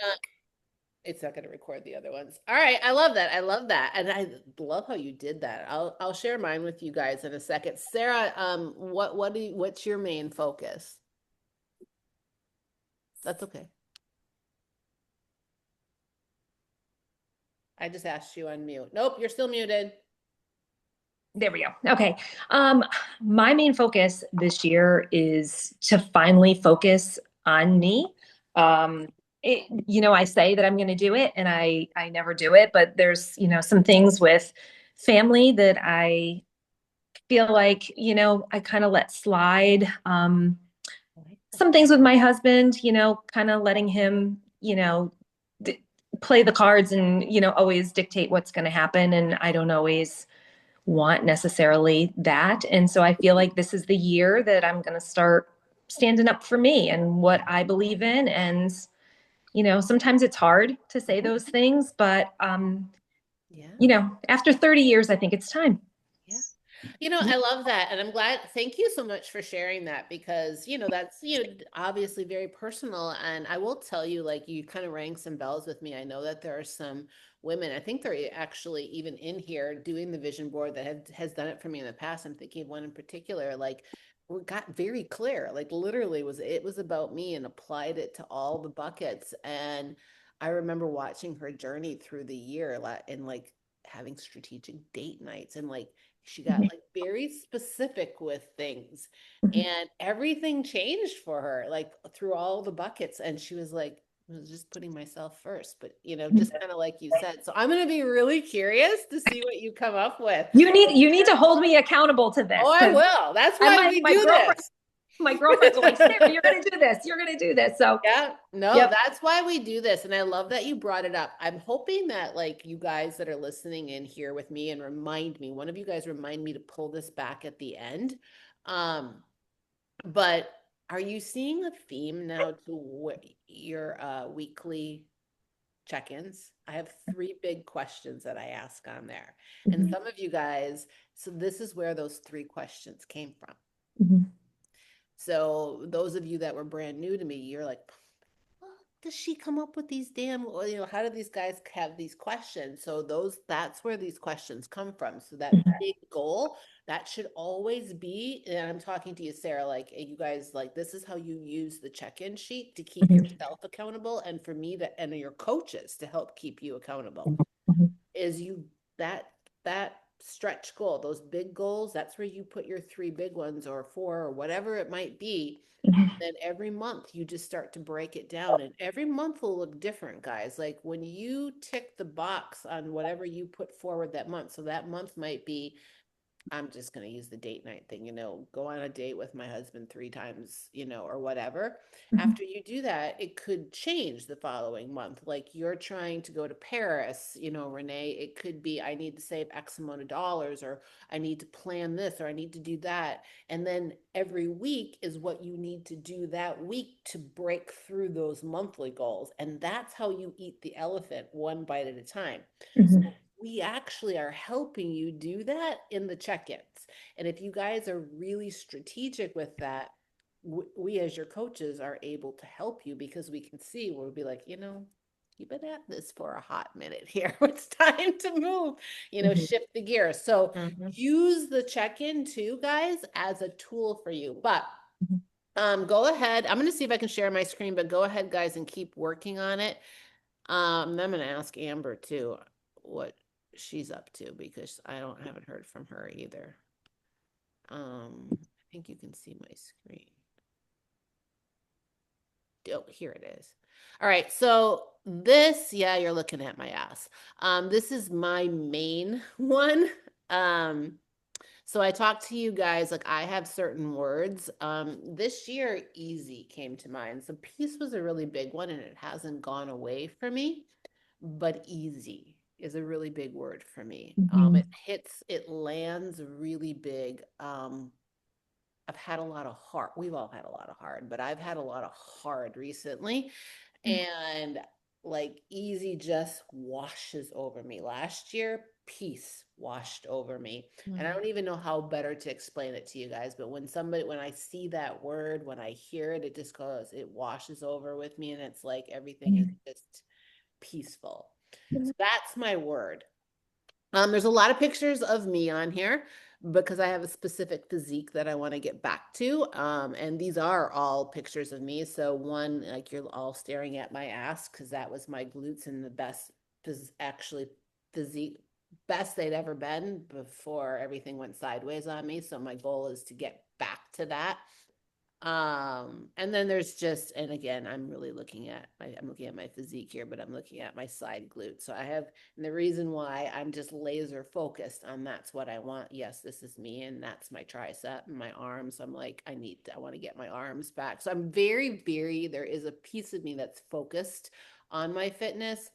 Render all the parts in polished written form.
Uh, it's not going to record the other ones. All right, I love that. I love that, and I love how you did that. I'll share mine with you guys in a second. Sarah, what's your main focus? That's okay. I just asked you on mute. Nope, you're still muted. There we go. Okay. Um, my main focus this year is to finally focus on me. Um, I say that I'm going to do it and I never do it, but there's, some things with family that I feel like, I kind of let slide. I like Some things with my husband, kind of letting him, d play the cards and, always dictate what's going to happen. And I don't always want necessarily that. And so I feel like this is the year that I'm going to start standing up for me and what I believe in. And, sometimes it's hard to say those things, but, Yeah. after 30 years, I think it's time. Yeah. I love that. And I'm glad, thank you so much for sharing that because, that's, obviously very personal. And I will tell you, like, you kind of rang some bells with me. I know that there are some women, I think they're actually even in here doing the vision board that has done it for me in the past. I'm thinking of one in particular, like, we got very clear, like, literally it was about me and applied it to all the buckets. And I remember watching her journey through the year and like having strategic date nights and like, she got like very specific with things and everything changed for her, like through all the buckets. And she was like, I was just putting myself first, but just kind of like you said. So I'm going to be really curious to see what you come up with. You need to hold me accountable to Oh, this I because will. That's I why my we my do girlfriend this. my girlfriends are like, Sarah, you're gonna do this, you're gonna do this. So Yeah, no, yep. that's why we do this. And I love that you brought it up. I'm hoping that like you guys that are listening in here with me and remind me, one of you guys remind me to pull this back at the end. Um, but are you seeing a theme now to what your weekly check-ins? I have three big questions that I ask on there. And Mhm. some of you guys, so this is where those three questions came from. Mhm. So those of you that were brand new to me, you're like, does she come up with these damn, how do these guys have these questions? So that's where these questions come from. So that big goal, that should always be, and I'm talking to you, Sarah, like you guys, like this is how you use the check-in sheet to keep Mhm. yourself accountable and for me to, and your coaches to help keep you accountable Mhm. is that that stretch goal, those big goals, that's where you put your three big ones or four or whatever it might be. Mhm. Then every month you just start to break it down and every month will look different, guys. Like when you tick the box on whatever you put forward that month, so that month might be, I'm just going to use the date night thing, go on a date with my husband three times, or whatever. Mhm. After you do that, it could change the following month. Like you're trying to go to Paris, Renee, it could be, I need to save X amount of dollars, or I need to plan this, or I need to do that. And then every week is what you need to do that week to break through those monthly goals. And that's how you eat the elephant one bite at a time. So Mhm. we actually are helping you do that in the check-ins. And if you guys are really strategic with that, we as your coaches are able to help you because we can see, we'll be like, you've been at this for a hot minute here. It's time to move, Mhm. shift the gear. So Mhm. use the check-in too, guys, as a tool for you. But Mhm. go ahead. I'm going to see if I can share my screen, but go ahead, guys, and keep working on it. I'm gonna ask Amber too what she's up to because haven't heard from her either. I think you can see my screen. Oh, here it is. All right, so this, yeah, you're looking at my ass. This is my main one. Um, so I talked to you guys, like I have certain words. This year, easy came to mind. So peace was a really big one, and it hasn't gone away for me. But easy is a really big word for me. Mhm. It lands really big. I've had a lot of hard, we've all had a lot of hard, but I've had a lot of hard recently. And like easy just washes over me. Last year, peace washed over me. And I Mm. don't even know how better to explain it to you guys, but when I see that word, when I hear it, it just goes, it washes over with me. And it's like everything is just peaceful. So that's my word. There's a lot of pictures of me on here because I have a specific physique that I want to get back to. And these are all pictures of me. So one, like you're all staring at my ass because that was my glutes and the best actually physique, best they'd ever been before everything went sideways on me. So my goal is to get back to that. And then there's just, and again, I'm looking at my physique here, but I'm looking at my side glute. So I have, and the reason why I'm just laser focused on that's what I want. Yes, this is me, and that's my tricep and my arms. I'm like, I want to get my arms back. So I'm there is a piece of me that's focused on my fitness.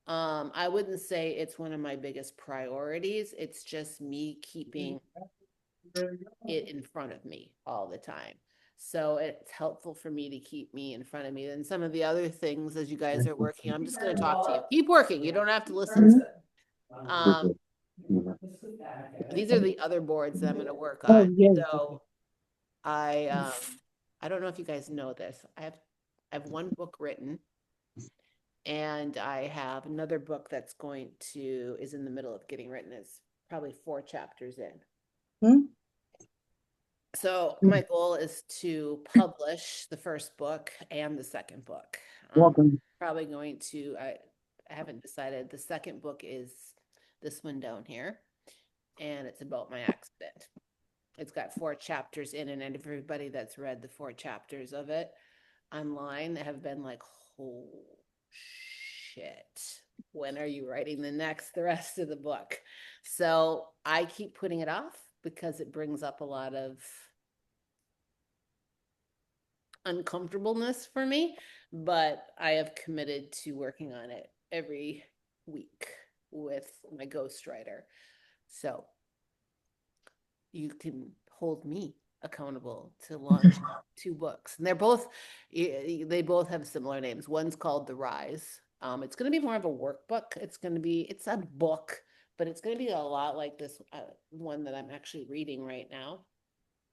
I wouldn't say it's one of my biggest priorities. It's just me keeping it in front of me all the time. So it's helpful for me to keep me in front of me. And some of the other things as you guys are working, I'm just going to talk to you. Keep working. You don't have to listen to it. Um, these are the other boards that I'm going to work on. Oh, yes. So I I don't know if you guys know this. I have one book written and I have another book is in the middle of getting written. It's probably 4 chapters in. Hmm? So my goal is to publish the first book and the second book. Welcome. Probably going to, I haven't decided. The second book is this one down here, and it's about my accident. It's got 4 chapters in, and everybody that's read the 4 chapters of it online have been like, "Oh shit, when are you writing the rest of the book?" So I keep putting it off because it brings up a lot of uncomfortableness for me, but I have committed to working on it every week with my ghostwriter. So you can hold me accountable to launch 2 books. And they both have similar names. One's called The Rise. It's going to be more of a workbook. It's a book, but it's going to be a lot like this one that I'm actually reading right now.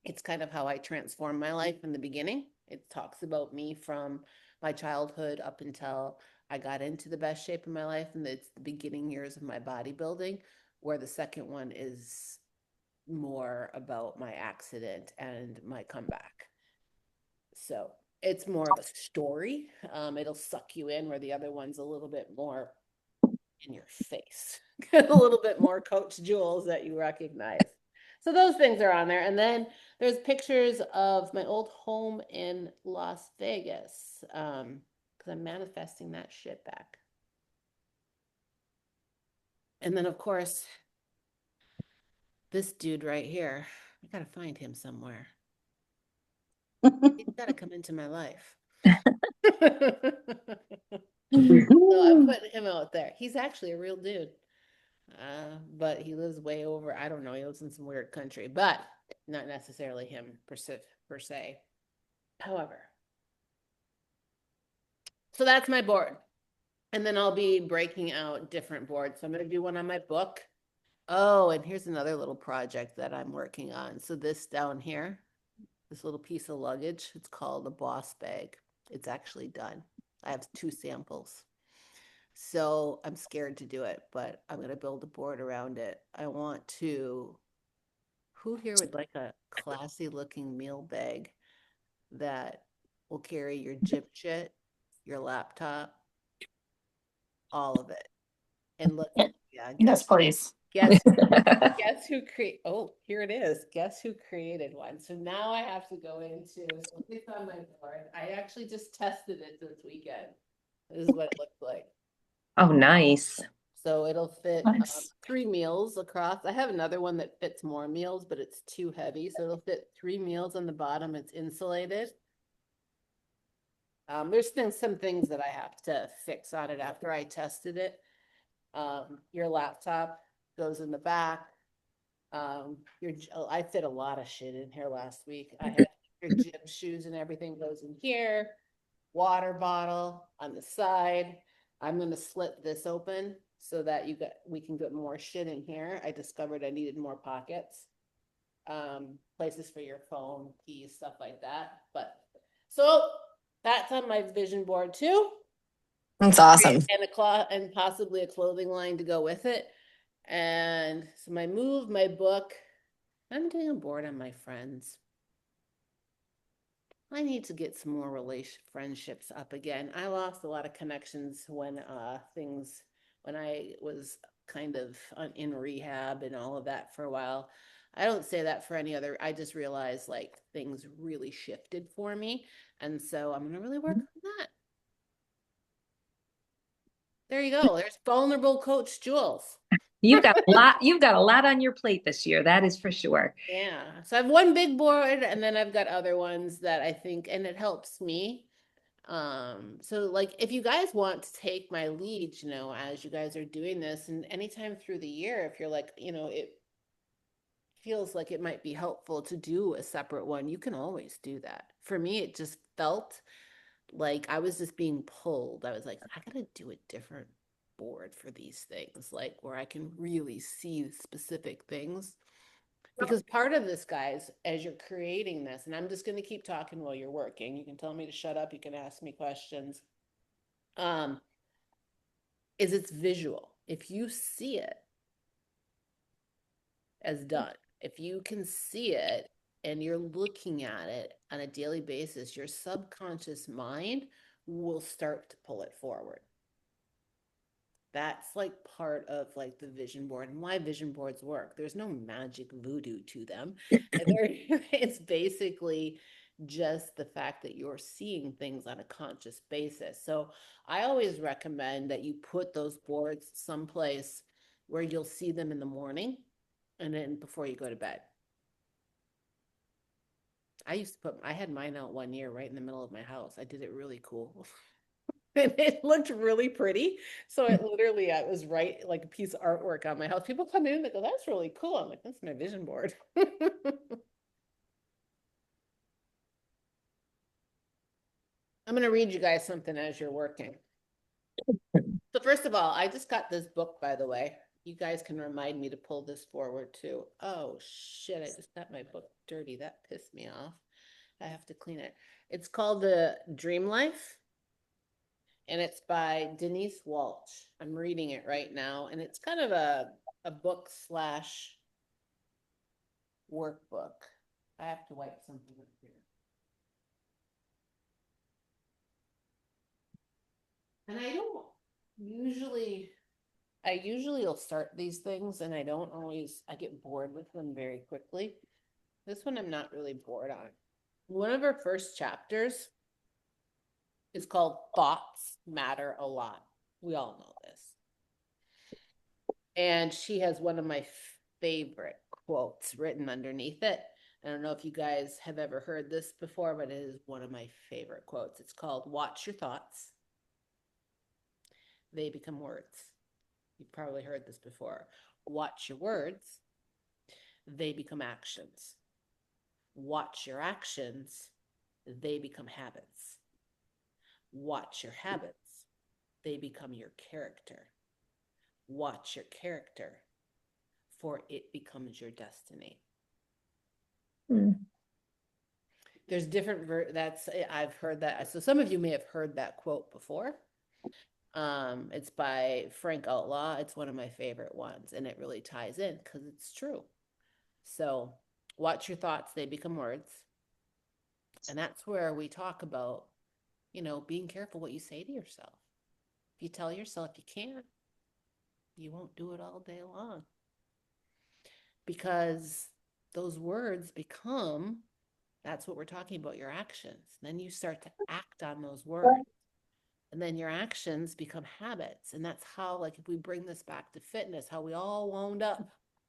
It's kind of how I transformed my life in the beginning. It talks about me from my childhood up until I got into the best shape of my life, and it's the beginning years of my bodybuilding, where the second one is more about my accident and my comeback. So it's more of a story. It'll suck you in, where the other one's a little bit more in your face, a little bit more Coach Jules that you recognize. So those things are on there. And then there's pictures of my old home in Las Vegas because I'm manifesting that shit back. And then, of course, this dude right here, I got to find him somewhere. He's got to come into my life. So I'm putting him out there. He's actually a real dude. But he lives way over, I don't know, he lives in some weird country, but not necessarily him per se. However, so that's my board. And then I'll be breaking out different boards. So I'm going to do one on my book. Oh, and here's another little project that I'm working on. So this down here, this little piece of luggage, it's called a boss bag. It's actually done. I have 2 samples. So I'm scared to do it, but I'm going to build a board around it. Who here would like a classy looking meal bag that will carry your gym shit, your laptop, all of it? And look, yeah, Yes, please. guess guess who create oh, here it is. Guess who created one? So now I have to go into so it's on my board. I actually just tested it this weekend. This is what it looks like. Oh, nice. So it'll fit Nice. 3 meals across. I have another one that fits more meals, but it's too heavy. So it'll fit 3 meals on the bottom. It's insulated. There's been some things that I have to fix on it after I tested it. Your laptop goes in the back. I fit a lot of shit in here last week. I had your gym shoes and everything goes in here. Water bottle on the side. I'm going to slit this open so that we can get more shit in here. I discovered I needed more pockets, places for your phone, keys, stuff like that. But so that's on my vision board too. That's awesome. And a cloth and possibly a clothing line to go with it. And so my move, my book, I'm getting a board on my friends. I need to get some more friendships up again. I lost a lot of connections when I was kind of in rehab and all of that for a while. I don't say that for any other. I just realized like things really shifted for me, and so I'm gonna really work on that. There you go. There's vulnerable Coach Jules. You've got a lot on your plate this year, that is for sure. Yeah. So I have one big board and then I've got other ones that I think and it helps me. So like if you guys want to take my lead, as you guys are doing this and anytime through the year, if you're like, it feels like it might be helpful to do a separate one, you can always do that. For me, it just felt like I was just being pulled. I was like, I gotta do a different board for these things, like where I can really see specific things. Because part of this, guys, as you're creating this, and I'm just going to keep talking while you're working. You can tell me to shut up. You can ask me questions. Um, is it's visual. If you see it as done, if you can see it and you're looking at it on a daily basis, your subconscious mind will start to pull it forward. That's like part of like the vision board and why vision boards work. There's no magic voodoo to them. It's basically just the fact that you're seeing things on a conscious basis. So I always recommend that you put those boards someplace where you'll see them in the morning and then before you go to bed. I had mine out one year right in the middle of my house. I did it really cool. And it looked really pretty. So it literally, I was right like a piece of artwork on my house. People come in and they go, that's really cool. I'm like, that's my vision board. I'm going to read you guys something as you're working. So first of all, I just got this book, by the way. You guys can remind me to pull this forward too. Oh shit, I just got my book dirty. That pissed me off. I have to clean it. It's called The Dream Life. And it's by Denise Walsh. I'm reading it right now, and it's kind of a book slash workbook. I have to wipe something up here. And I usually will start these things and I get bored with them very quickly. This one I'm not really bored on. One of her first chapters is called Thoughts Matter a Lot. We all know this. And she has one of my favorite quotes written underneath it. I don't know if you guys have ever heard this before, but it is one of my favorite quotes. It's called Watch Your Thoughts. They become words. You've probably heard this before. Watch your words. They become actions. Watch your actions. They become habits. Watch your habits. They become your character. Watch your character, for it becomes your destiny. Mm. There's that's I've heard that. So some of you may have heard that quote before. It's by Frank Outlaw. It's one of my favorite ones, and it really ties in because it's true. So watch your thoughts, they become words. And that's where we talk about, being careful what you say to yourself. If you tell yourself you can't, you won't do it all day long. Because those words become, that's what we're talking about, your actions. Then you start to act on those words. And then your actions become habits. And that's how, like, if we bring this back to fitness, how we all wound up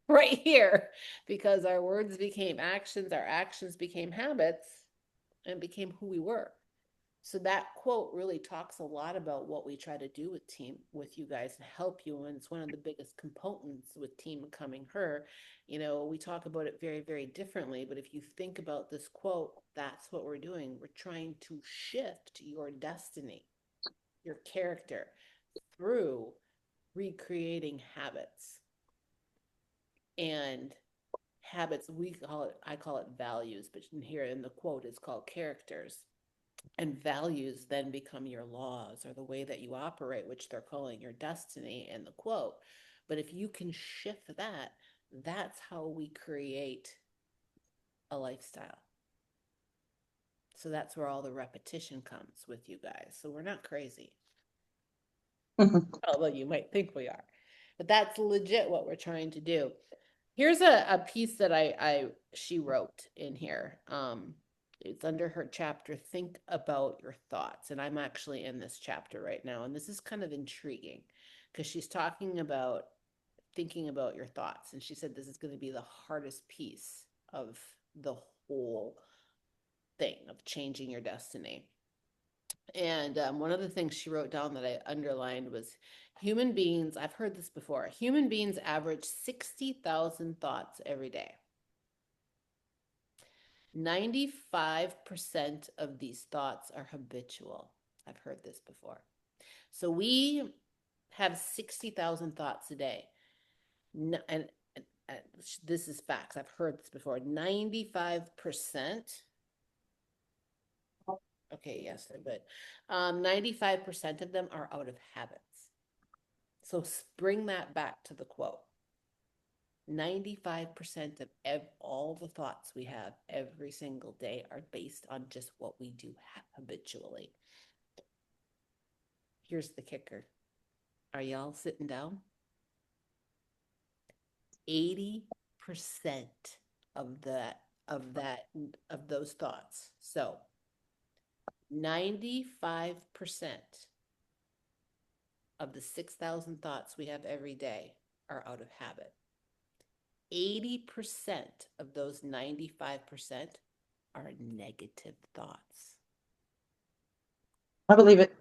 right here because our words became actions, our actions became habits, and became who we were. So that quote really talks a lot about what we try to do with you guys and help you. And it's one of the biggest components with Team Becoming Her. We talk about it very, very differently. But if you think about this quote, that's what we're doing. We're trying to shift your destiny, your character through recreating habits. And habits, I call it values, but here in the quote, it's called characters. And values then become your laws or the way that you operate, which they're calling your destiny in the quote. But if you can shift that, that's how we create a lifestyle. So that's where all the repetition comes with you guys. So we're not crazy, although you might think we are. But that's legit what we're trying to do. Here's a piece that she wrote in here. It's under her chapter, Think About Your Thoughts. And I'm actually in this chapter right now. And this is kind of intriguing because she's talking about thinking about your thoughts. And she said this is going to be the hardest piece of the whole thing of changing your destiny. And one of the things she wrote down that I underlined was human beings, I've heard this before, human beings average 60,000 thoughts every day. 95% of these thoughts are habitual. I've heard this before. So we have 60,000 thoughts a day. And this is facts. I've heard this before. 95%. Okay, yes, they're good. 95% of them are out of habits. So bring that back to the quote. 95% of all the thoughts we have every single day are based on just what we do habitually. Here's the kicker. Are y'all sitting down? 80% of those thoughts. So 95% of the 6,000 thoughts we have every day are out of habit. 80% of those 95% are negative thoughts. I believe it.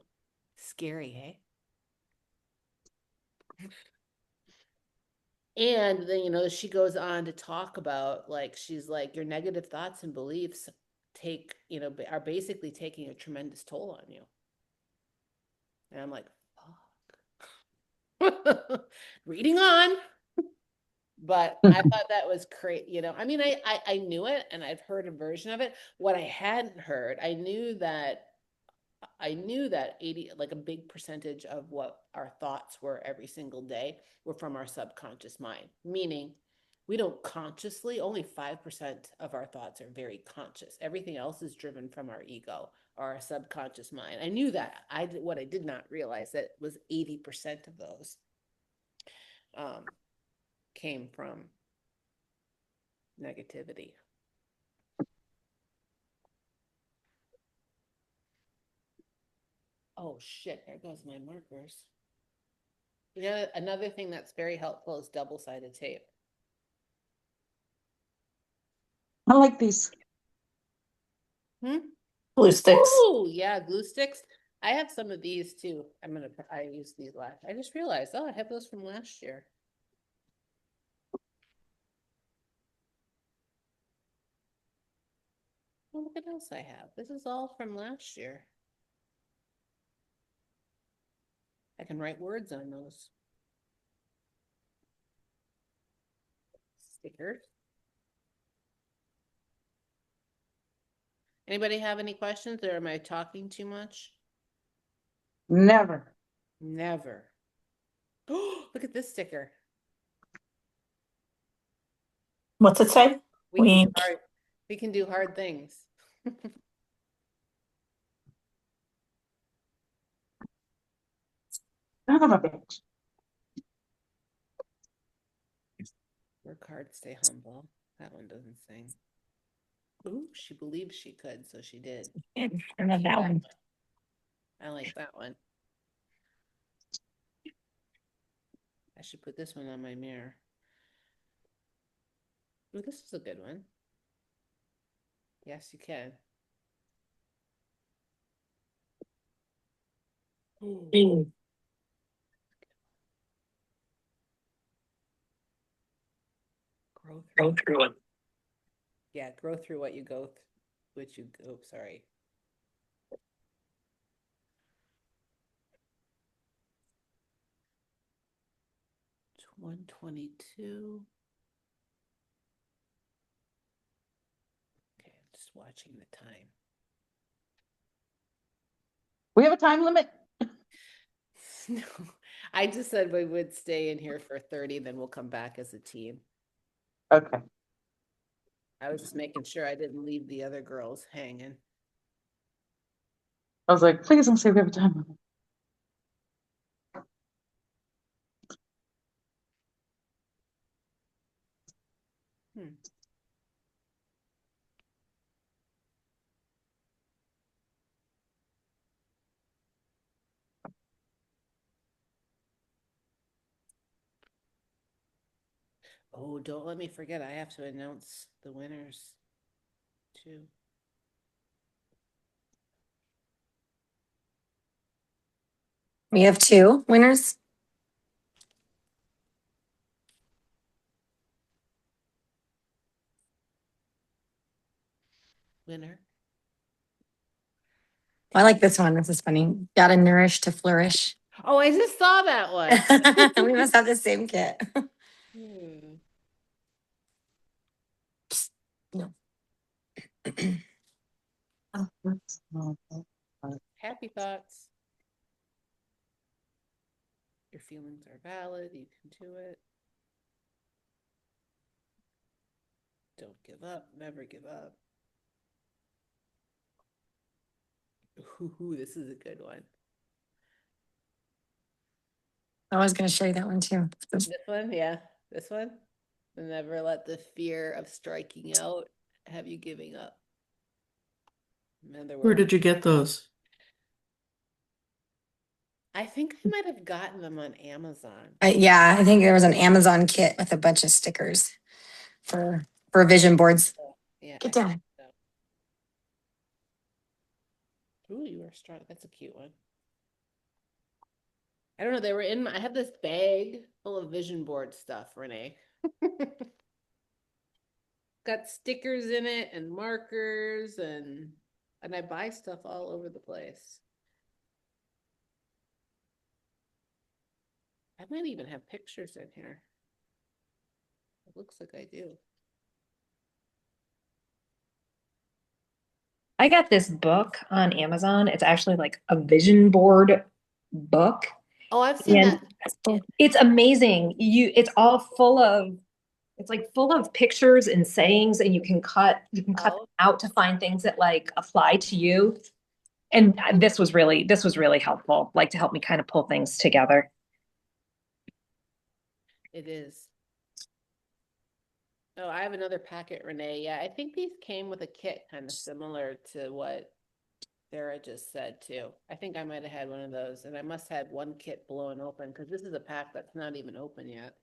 Scary, hey? And then, she goes on to talk about, she's like, your negative thoughts and beliefs are basically taking a tremendous toll on you. And I'm like, fuck. Reading on. But I thought that was great. I knew it and I've heard a version of it. What I hadn't heard, I knew that 80, like a big percentage of what our thoughts were every single day were from our subconscious mind, meaning we don't consciously, only 5% of our thoughts are very conscious. Everything else is driven from our ego or our subconscious mind. I knew that. What I did not realize that was 80% of those came from negativity. Oh shit, there goes my markers. Another thing that's very helpful is double-sided tape. I like these. Glue sticks. Oh, yeah, glue sticks. I have some of these too. I used these last. I just realized, I have those from last year. Oh, look what else I have. This is all from last year. I can write words on those. Stickers. Anybody have any questions, or am I talking too much? Never. Never. Oh, look at this sticker. What's it say? Wink. We can do hard things. Son of a bitch. Work hard, stay humble. That one doesn't sing. Ooh, she believed she could, so she did. I love that one. I like that one. I should put this one on my mirror. Ooh, this is a good one. Yes, you can. Ooh. Grow through it. Yeah, grow through what you go sorry. 122. Okay, I'm just watching the time. We have a time limit? No, I just said we would stay in here for 30, then we'll come back as a team. Okay. I was just making sure I didn't leave the other girls hanging. I was like, please don't say we have a time limit. Hmm. Oh, don't let me forget. I have to announce the winners too. We have two winners. Winner. I like this one. This is funny. Gotta nourish to flourish. Oh, I just saw that one. We must have the same kit. Hmm. No. Happy thoughts. Your feelings are valid. You can do it. Don't give up. Never give up. Ooh, this is a good one. I was gonna show you that one too. This one, yeah. This one. Never let the fear of striking out have you giving up. In other Where words, did you get those? I think I might have gotten them on Amazon. Yeah, I think there was an Amazon kit with a bunch of stickers for vision boards. Yeah. Get down. Ooh, you are strong. That's a cute one. I don't know. They were in I have this bag full of vision board stuff, Renee. Got stickers in it and markers and I buy stuff all over the place. I might even have pictures in here. It looks like I do. I got this book on Amazon. It's actually like a vision board book. Oh, I've seen And that. it's amazing. It's all full of it's like full of pictures and sayings, and you can cut them Oh, out to find things that like apply to you. And this was really helpful, like to help me kind of pull things together. it is. Oh, I have another packet, Renee. Yeah, I think these came with a kit kind of similar to what Sarah just said too. I think I might have had one of those, and I must have had one kit blown open because this is a pack that's not even open yet.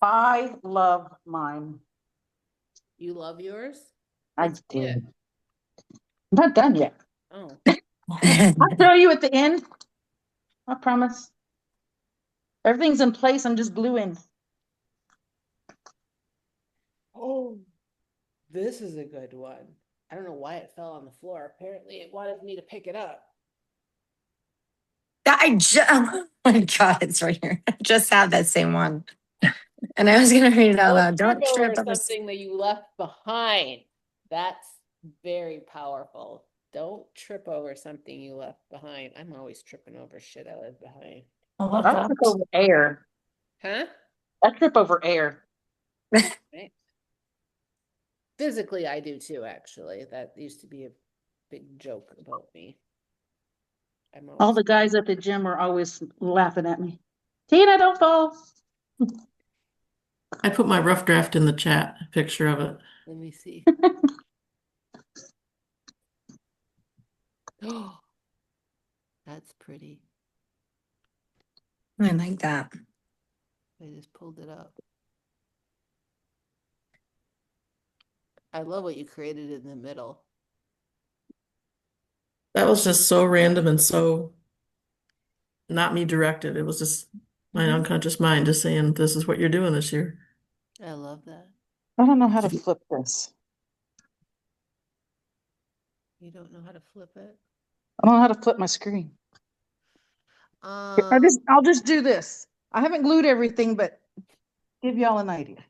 I love mine. You love yours? I Let's see it. did. I'm not done yet. Oh, I'll throw you at the end. I promise. Everything's in place. I'm just gluing. oh, this is a good one. I don't know why it fell on the floor. Apparently, it wanted me to pick it up. Oh my God, it's right here. I just had that same one. And I was gonna read it out loud. Don't Over trip over. something that you left behind. That's very powerful. Don't trip over something you left behind. I'm always tripping over shit I left behind. I love I that. trip over air. Huh? I trip over air. Right. Physically, I do too, actually. That used to be a big joke about me. I'm All always, the guys at the gym are always laughing at me. Tina, don't fall. I put my rough draft in the chat, a picture of it. let me see. Oh, that's pretty. I like that. I just pulled it up. I love what you created in the middle. That was just so random and so not me directed. It was just my unconscious mind just saying, this is what you're doing this year. I love that. I don't know how to flip this. You don't know how to flip it? I don't know how to flip my screen. Um, I'll just do this. I haven't glued everything, but give y'all an idea.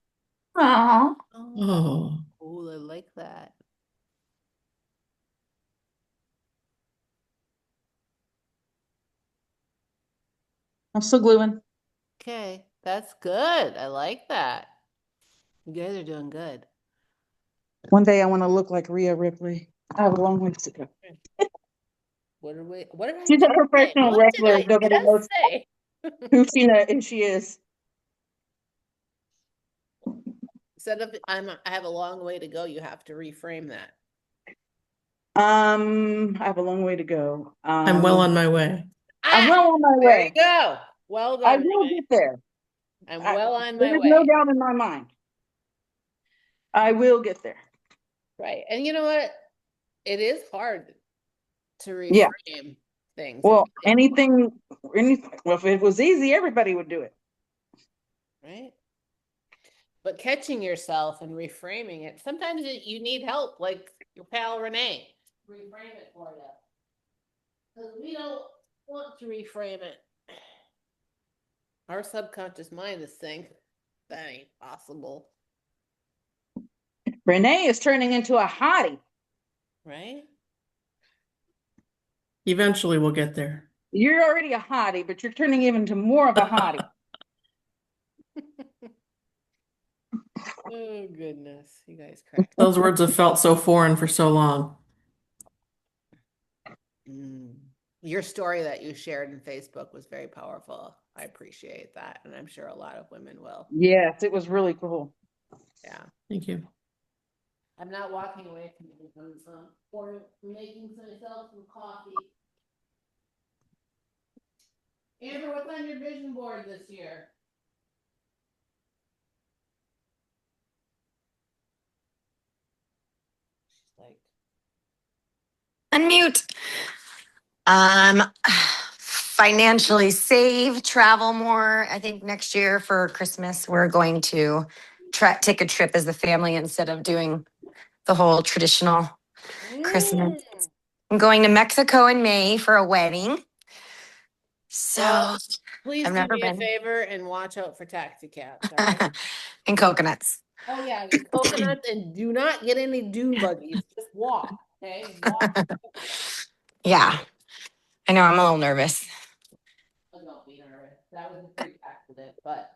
Oh, oh, cool, I like that. I'm still gluing. Okay, that's good. I like that. You guys are doing good. One day I want to look like Rhea Ripley. I have a long ways to go. What did I She's a just say? professional What did wrestler. I Nobody knows just say? who she is. Instead of I have a long way to go, you have to reframe that. I have a long way to go. I'm well on my way. I'm Ah, well on my there you way. go. Well I done, will Renee. get there. I'm well on There my is no way. doubt in my mind. I will get there. Right. And you know what? It is hard to Yeah. reframe things. Well, anything, well, if it was easy, everybody would do it. Right. But catching yourself and reframing it, sometimes you need help, like your pal Renee. Reframe it for you. Because we don't want to reframe it. Our subconscious mind is saying, that ain't possible. Renee is turning into a hottie. Right? Eventually we'll get there. You're already a hottie, but you're turning even to more of a hottie. Oh, goodness. You guys crack. Those words have felt so foreign for so long. Your story that you shared in Facebook was very powerful. I appreciate that. And I'm sure a lot of women will. Yes, it was really cool. Yeah. Thank you. I'm not walking away from some or making myself some coffee. Amber, what's on your vision board this year? She's like, Unmute. Financially save, travel more. I think next year for Christmas, we're going to take a trip as a family instead of doing the whole traditional Christmas. I'm going to Mexico in May for a wedding. So well, please I've do never me a been. favor and watch out for taxi cabs. All right. And coconuts. Oh yeah, and coconuts, and do not get any dune buggies. Just walk. Okay, walk. Yeah, I know I'm a little nervous. Oh, don't be nervous. That was a freak accident, but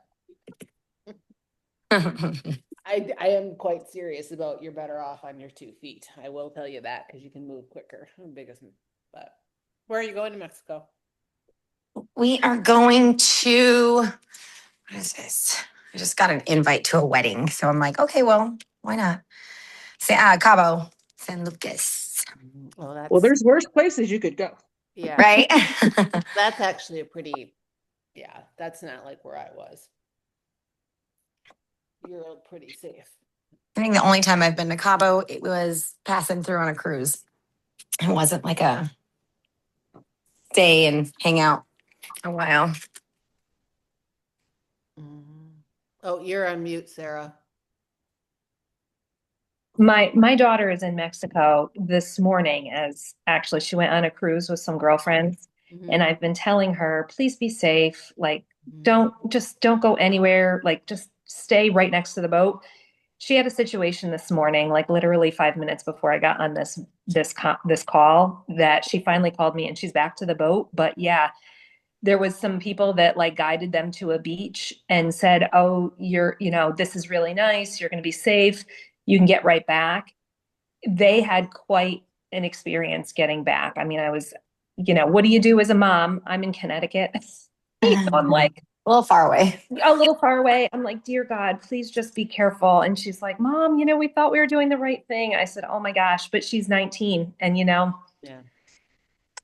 I am quite serious about you're better off on your 2 feet. I will tell you that because you can move quicker. Biggest, but where are you going to Mexico? We are going to, what is this? I just got an invite to a wedding. So I'm like, okay, well, why not? Say, Cabo, San Lucas. Well, Well, that's there's worse places you could go. yeah. Right? That's actually a pretty, yeah, that's not like where I was. You're pretty safe. I think the only time I've been to Cabo, it was passing through on a cruise. It wasn't like a stay and hang out a while. Oh, you're on mute, Sarah. My daughter is in Mexico this morning, as actually she went on a cruise with some girlfriends. And I've been telling her, please be safe. Like, don't go anywhere. Like, just stay right next to the boat. She had a situation this morning, like literally 5 minutes before I got on this call, that she finally called me and she's back to the boat. But yeah, there was some people that like guided them to a beach and said, oh, this is really nice, you're going to be safe, you can get right back. They had quite an experience getting back. I mean, I was, what do you do as a mom? I'm in Connecticut. I'm like a little far away. a little far away. I'm like, dear God, please just be careful. And she's like, Mom, we thought we were doing the right thing. I said, oh my gosh, but she's 19. And Yeah.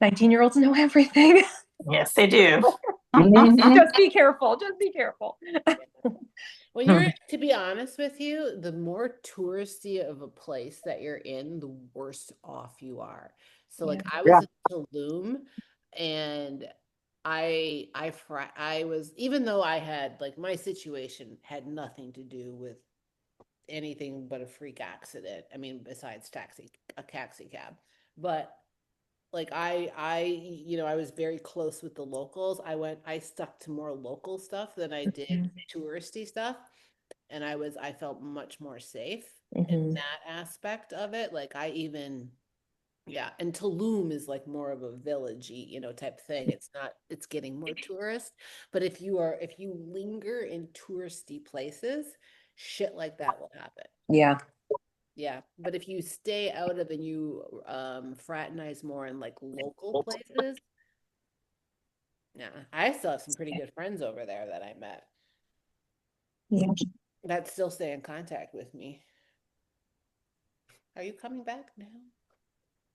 19-year-olds know everything. yes, they do. Just be careful. Just be careful. When you're, to be honest with you, the more touristy of a place that you're in, the worse off you are. So like I was Yeah. in Tulum and I was, even though I had like my situation had nothing to do with anything but a freak accident. I mean, besides a taxi cab. But like I was very close with the locals. I stuck to more local stuff than I did touristy stuff. And I felt much more safe in Mhm. that aspect of it. Like yeah, and Tulum is like more of a villagey, type thing. It's getting more tourist. But if you linger in touristy places, shit like that will happen. Yeah. Yeah. But if you stay out of and you fraternize more in like local places, yeah. I still have some pretty good friends over there that I met Yeah. that still stay in contact with me. Are you coming back now?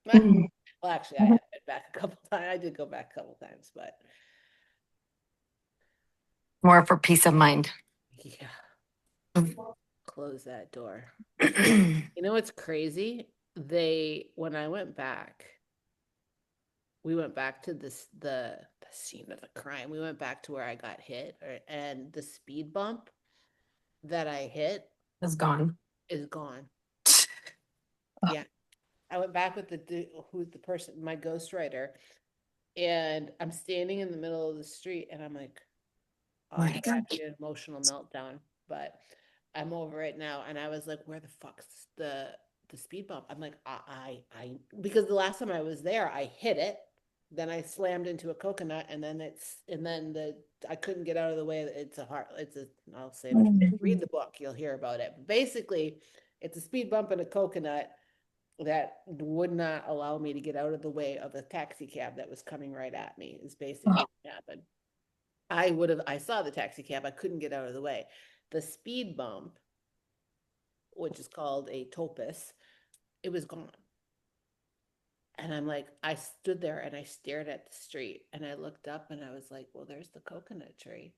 Mhm. Well, actually, I have been back a couple times. I did go back a couple times, but More for peace of mind. yeah, close that door. You know what's crazy? When I went back, we went back to the scene of the crime. We went back to where I got hit, and the speed bump that I hit It's gone. is gone. Yeah, I went back with who's the person, my ghostwriter, and I'm standing in the middle of the street, and I'm like, oh, I Where'd had it go? actually an emotional meltdown, but I'm over it now. And I was like, where the fuck's the speed bump? I'm like, because the last time I was there, I hit it, then I slammed into a coconut, and then I couldn't get out of the way. I'll save it. Read the book, you'll hear about it. But basically, it's a speed bump and a coconut that would not allow me to get out of the way of a taxi cab that was coming right at me, is basically what happened. I saw the taxi cab, I couldn't get out of the way. The speed bump, which is called a topus, it was gone. And I'm like, I stood there and I stared at the street and I looked up and I was like, well, there's the coconut tree.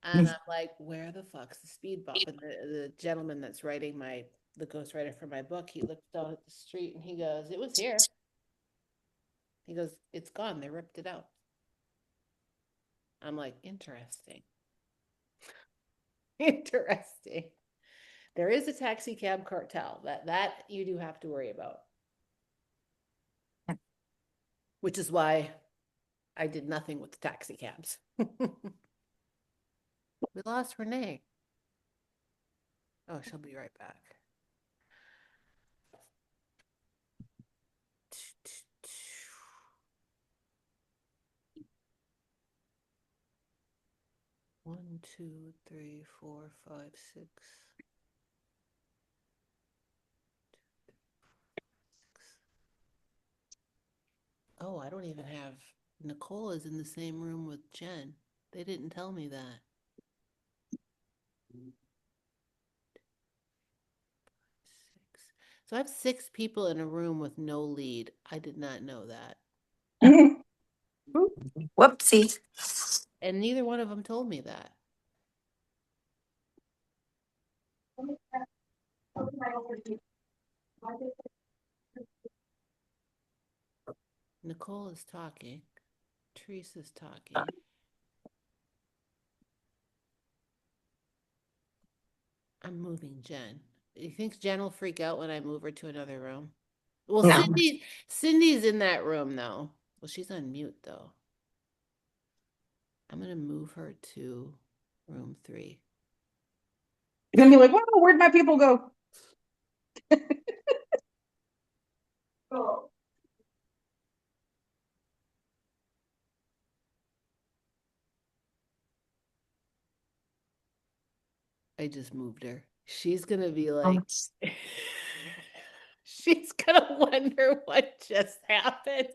And I'm like, where the fuck's the speed bump? And the gentleman that's writing the ghostwriter for my book, he looked down at the street and he goes, it was here. He goes, it's gone. They ripped it out. I'm like, interesting. Interesting. There is a taxi cab cartel that you do have to worry about. Which is why I did nothing with the taxi cabs. We lost Renee. Oh, she'll be right back. One, two, three, four, five, six. Oh, I don't even have Nicole is in the same room with Jen. They didn't tell me that. Six. So I have 6 people in a room with no lead. I did not know that. Whoopsie. And neither one of them told me that. Nicole is talking. Teresa's talking. I'm moving Jen. You think Jen will freak out when I move her to another room? Well, No. Cindy's in that room though. Well, she's on mute though. I'm gonna move her to room 3. You're gonna be like, wow, where'd my people go? Oh. I just moved her. She's gonna be like, Um, she's gonna wonder what just happened.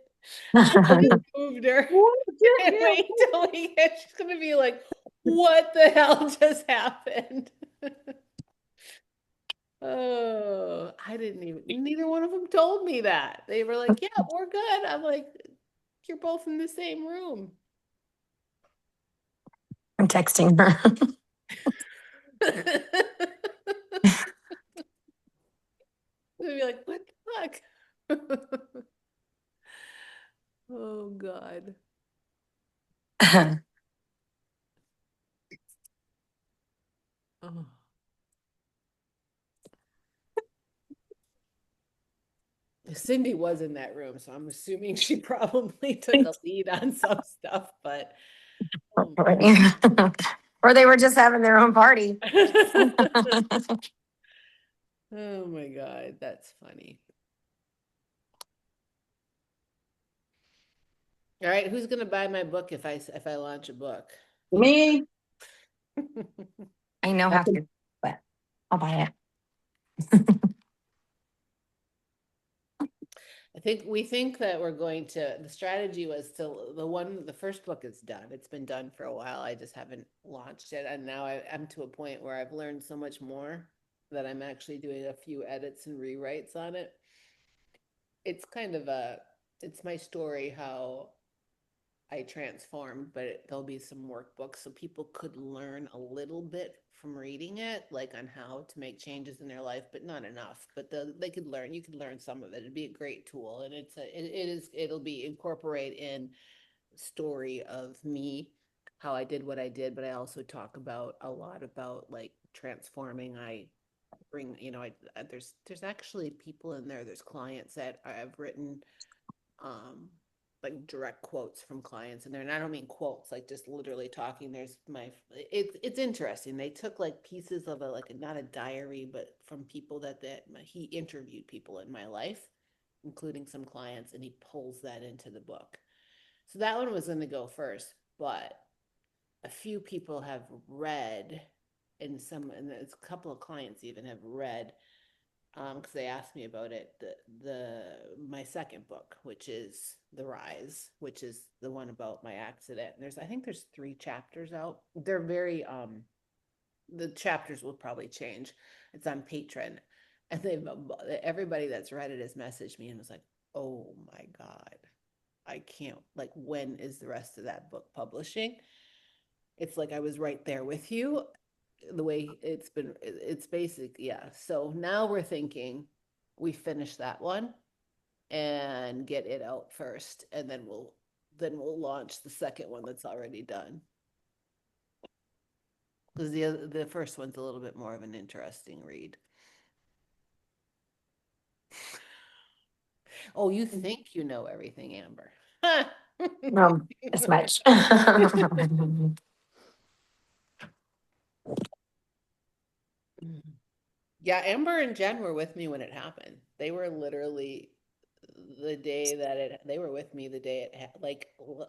I just moved her. What the And hell? wait till we get, she's gonna be like, what the hell just happened? Oh, I didn't even, neither one of them told me that. They were like, yeah, we're good. I'm like, you're both in the same room. I'm texting her. They'd be like, what the fuck? Oh, God. Oh. Cindy was in that room, so I'm assuming she probably took a lead on some stuff, but oh Or they were just having their own party. oh my God, that's funny. All right, who's gonna buy my book if I launch a book? Me, I know how Okay. to, but I'll buy it. we think that we're going to, the strategy was to, the first book is done. It's been done for a while. I just haven't launched it. And now I'm to a point where I've learned so much more that I'm actually doing a few edits and rewrites on it. It's kind of it's my story, how I transformed, but there'll be some workbooks so people could learn a little bit from reading it, like on how to make changes in their life, but not enough. But they could learn. You could learn some of it. It'd be a great tool, and it'll be incorporate in story of me, how I did what I did, but I also talk about a lot about like transforming. I bring, there's actually people in there. There's clients that I've written like direct quotes from clients in there. And I don't mean quotes, like just literally talking. It's interesting. They took like pieces of not a diary, but from people that he interviewed people in my life, including some clients, and he pulls that into the book. So that one was going to go first, but a few people have read, and there's a couple of clients even have read, because they asked me about it, the my second book, which is The Rise, which is the one about my accident. And I think there's 3 chapters out. They're very the chapters will probably change. It's on Patreon, and everybody that's read it has messaged me and was like, oh my God, I can't, like, when is the rest of that book publishing? It's like I was right there with you. The way it's basic, yeah. So now we're thinking we finish that one and get it out first, and then we'll launch the second one that's already done. Because the first one's a little bit more of an interesting read. Oh, you think you know everything, Amber? As much. Yeah, Amber and Jen were with me when it happened. They were literally the day they were with me the day like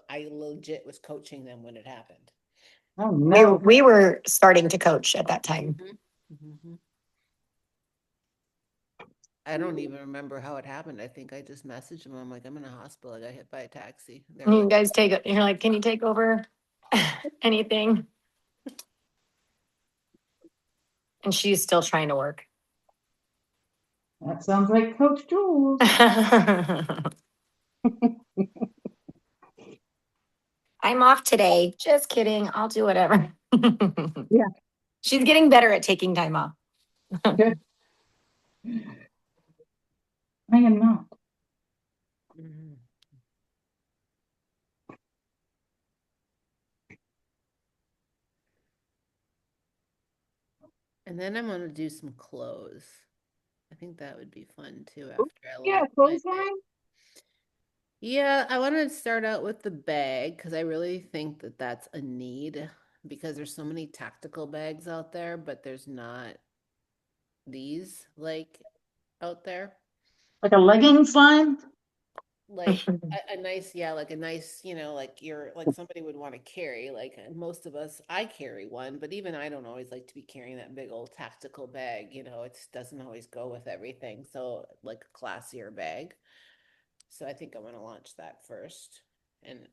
I legit was coaching them when it happened. oh we, no. we were starting to coach at that time. Mm-hmm. I don't even remember how it happened. I think I just messaged them. I'm like, I'm in a hospital. I got hit by a taxi. They're You like, guys you're like, can you take over anything? And she's still trying to work. That sounds like Coach Jules. I'm off today. Just kidding. I'll do whatever. Yeah. She's getting better at taking time off. Good. I am not. mhm. And then I'm gonna do some clothes. I think that would be fun too after I Yeah, launch my bag. clothesline. Yeah, I want to start out with the bag because I really think that that's a need, because there's so many tactical bags out there, but there's not these like out there. Like a leggings line. Like a nice, yeah, like a nice, like like somebody would want to carry. Like most of us, I carry one, but even I don't always like to be carrying that big old tactical bag. It doesn't always go with everything. So like a classier bag. So I think I'm gonna launch that first, and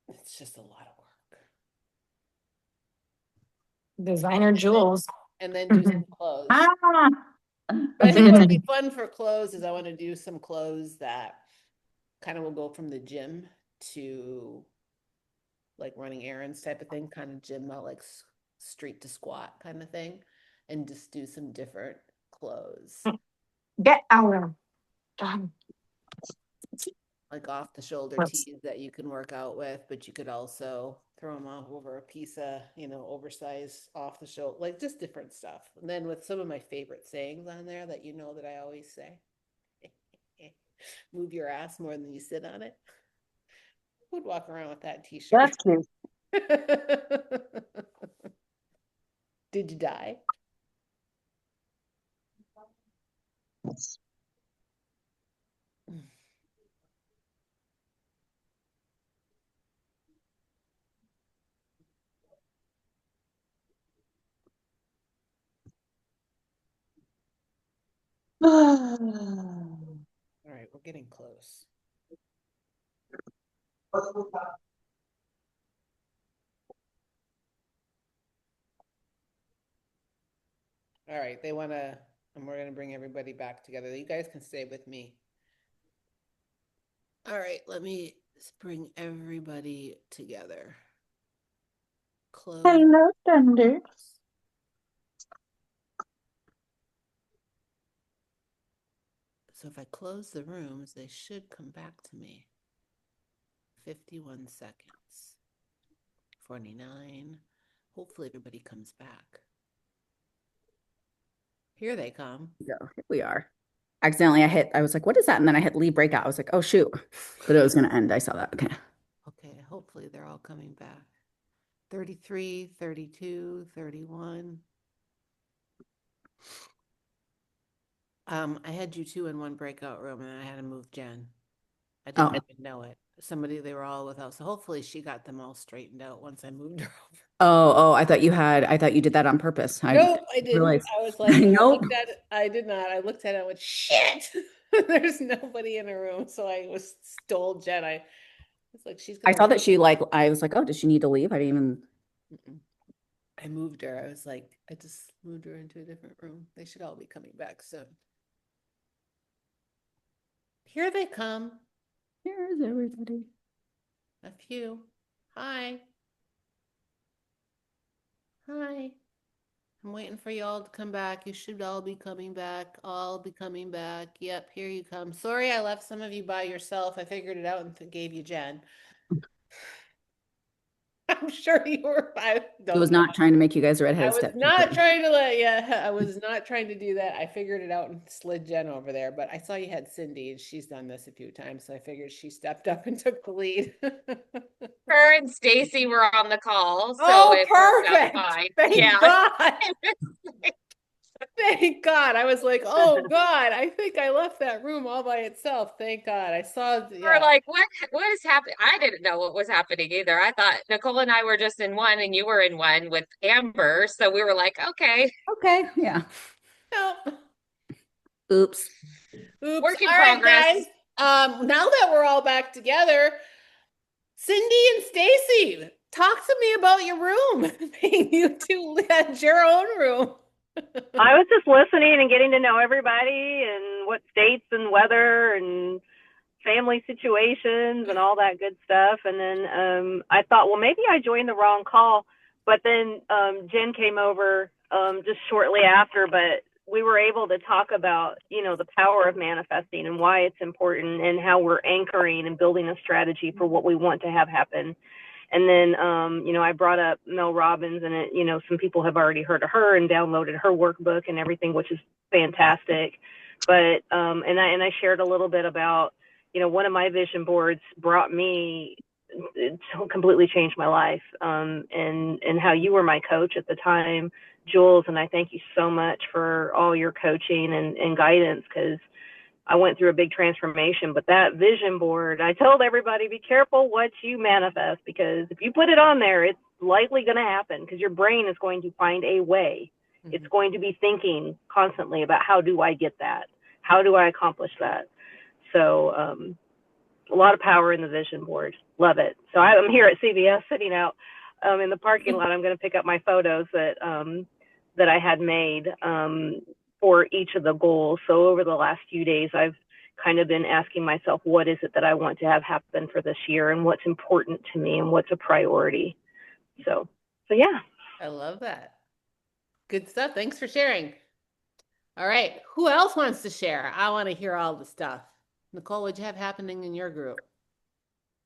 it's just a lot of work. Designer jewels. And then do some clothes. Ah. But I think what'll be fun for clothes is I want to do some clothes that kind of will go from the gym to like running errands type of thing, kind of gym out, like street to squat kind of thing, and just do some different clothes, Get out. God. like off the shoulder tees that you can work out with, but you could also throw them off over a piece of, oversized off the shoulder, like just different stuff. And then with some of my favorite sayings on there that that I always say. Move your ass more than you sit on it. Who'd walk around with that t-shirt? That's cute. Did you die? All right, we're getting close. All right, they want to, and we're going to bring everybody back together. You guys can stay with me. All right, let me bring everybody together. Close. Hello, Thunder. So if I close the rooms, they should come back to me. 51 seconds. 49. Hopefully everybody comes back. Here they come. Go. Here we are. Accidentally, I was like, what is that? And then I hit leave breakout. I was like, oh, shoot. But it was going to end. I saw that. Okay. Okay, hopefully they're all coming back. 33, 32, 31. I had you two in one breakout room and I had to move Jen. I didn't even know it. They were all without. So hopefully she got them all straightened out once I moved her over. I thought you did that on purpose. Nope, I didn't. realized. I was like, Nope. I did not. I looked at it and went, shit, there's nobody in the room. So I stole Jen. I was like, I saw that I was like, oh, does she need to leave? I didn't even. I moved her. I was like, I just moved her into a different room. They should all be coming back soon. Here they come. Here's everybody. A few. Hi. Hi. I'm waiting for y'all to come back. You should all be coming back. All be coming back. Yep, here you come. Sorry I left some of you by yourself. I figured it out and gave you Jen. I'm sure you were. I was not trying to make you guys a redheaded stepchild. I was not trying to do that. I figured it out and slid Jen over there. But I saw you had Cindy, and she's done this a few times, so I figured she stepped up and took the lead. Her and Stacy were on the call, so it worked out fine. Thank God. Thank God. I was like, oh God, I think I left that room all by itself. Thank God. I saw. We're like, what is happening? I didn't know what was happening either. I thought Nicole and I were just in one and you were in one with Amber. So we were like, okay. Okay. Yeah. Nope. Oops. Work in all progress. Right, guys. Now that we're all back together, Cindy and Stacy, talk to me about your room. You two had your own room. I was just listening and getting to know everybody and what states and weather and family situations and all that good stuff. And then I thought, well, maybe I joined the wrong call. But then Jen came over just shortly after, but we were able to talk about, the power of manifesting and why it's important and how we're anchoring and building a strategy for what we want to have happen. And then, I brought up Mel Robbins, and some people have already heard of her and downloaded her workbook and everything, which is fantastic. But, and I shared a little bit about, one of my vision boards brought me, it completely changed my life. And how you were my coach at the time, Jules. And I thank you so much for all your coaching and guidance, because I went through a big transformation. But that vision board, I told everybody, be careful what you manifest, because if you put it on there, it's likely going to happen, because your brain is going to find a way. Mm-hmm. It's going to be thinking constantly about, how do I get that? How do I accomplish that? So a lot of power in the vision board. Love it. So I'm here at CVS sitting out in the parking lot. I'm going to pick up my photos that I had made for each of the goals. So over the last few days, I've kind of been asking myself, what is it that I want to have happen for this year, and what's important to me, and what's a priority. So yeah. I love that. Good stuff. Thanks for sharing. All right. Who else wants to share? I want to hear all the stuff. Nicole, what'd you have happening in your group?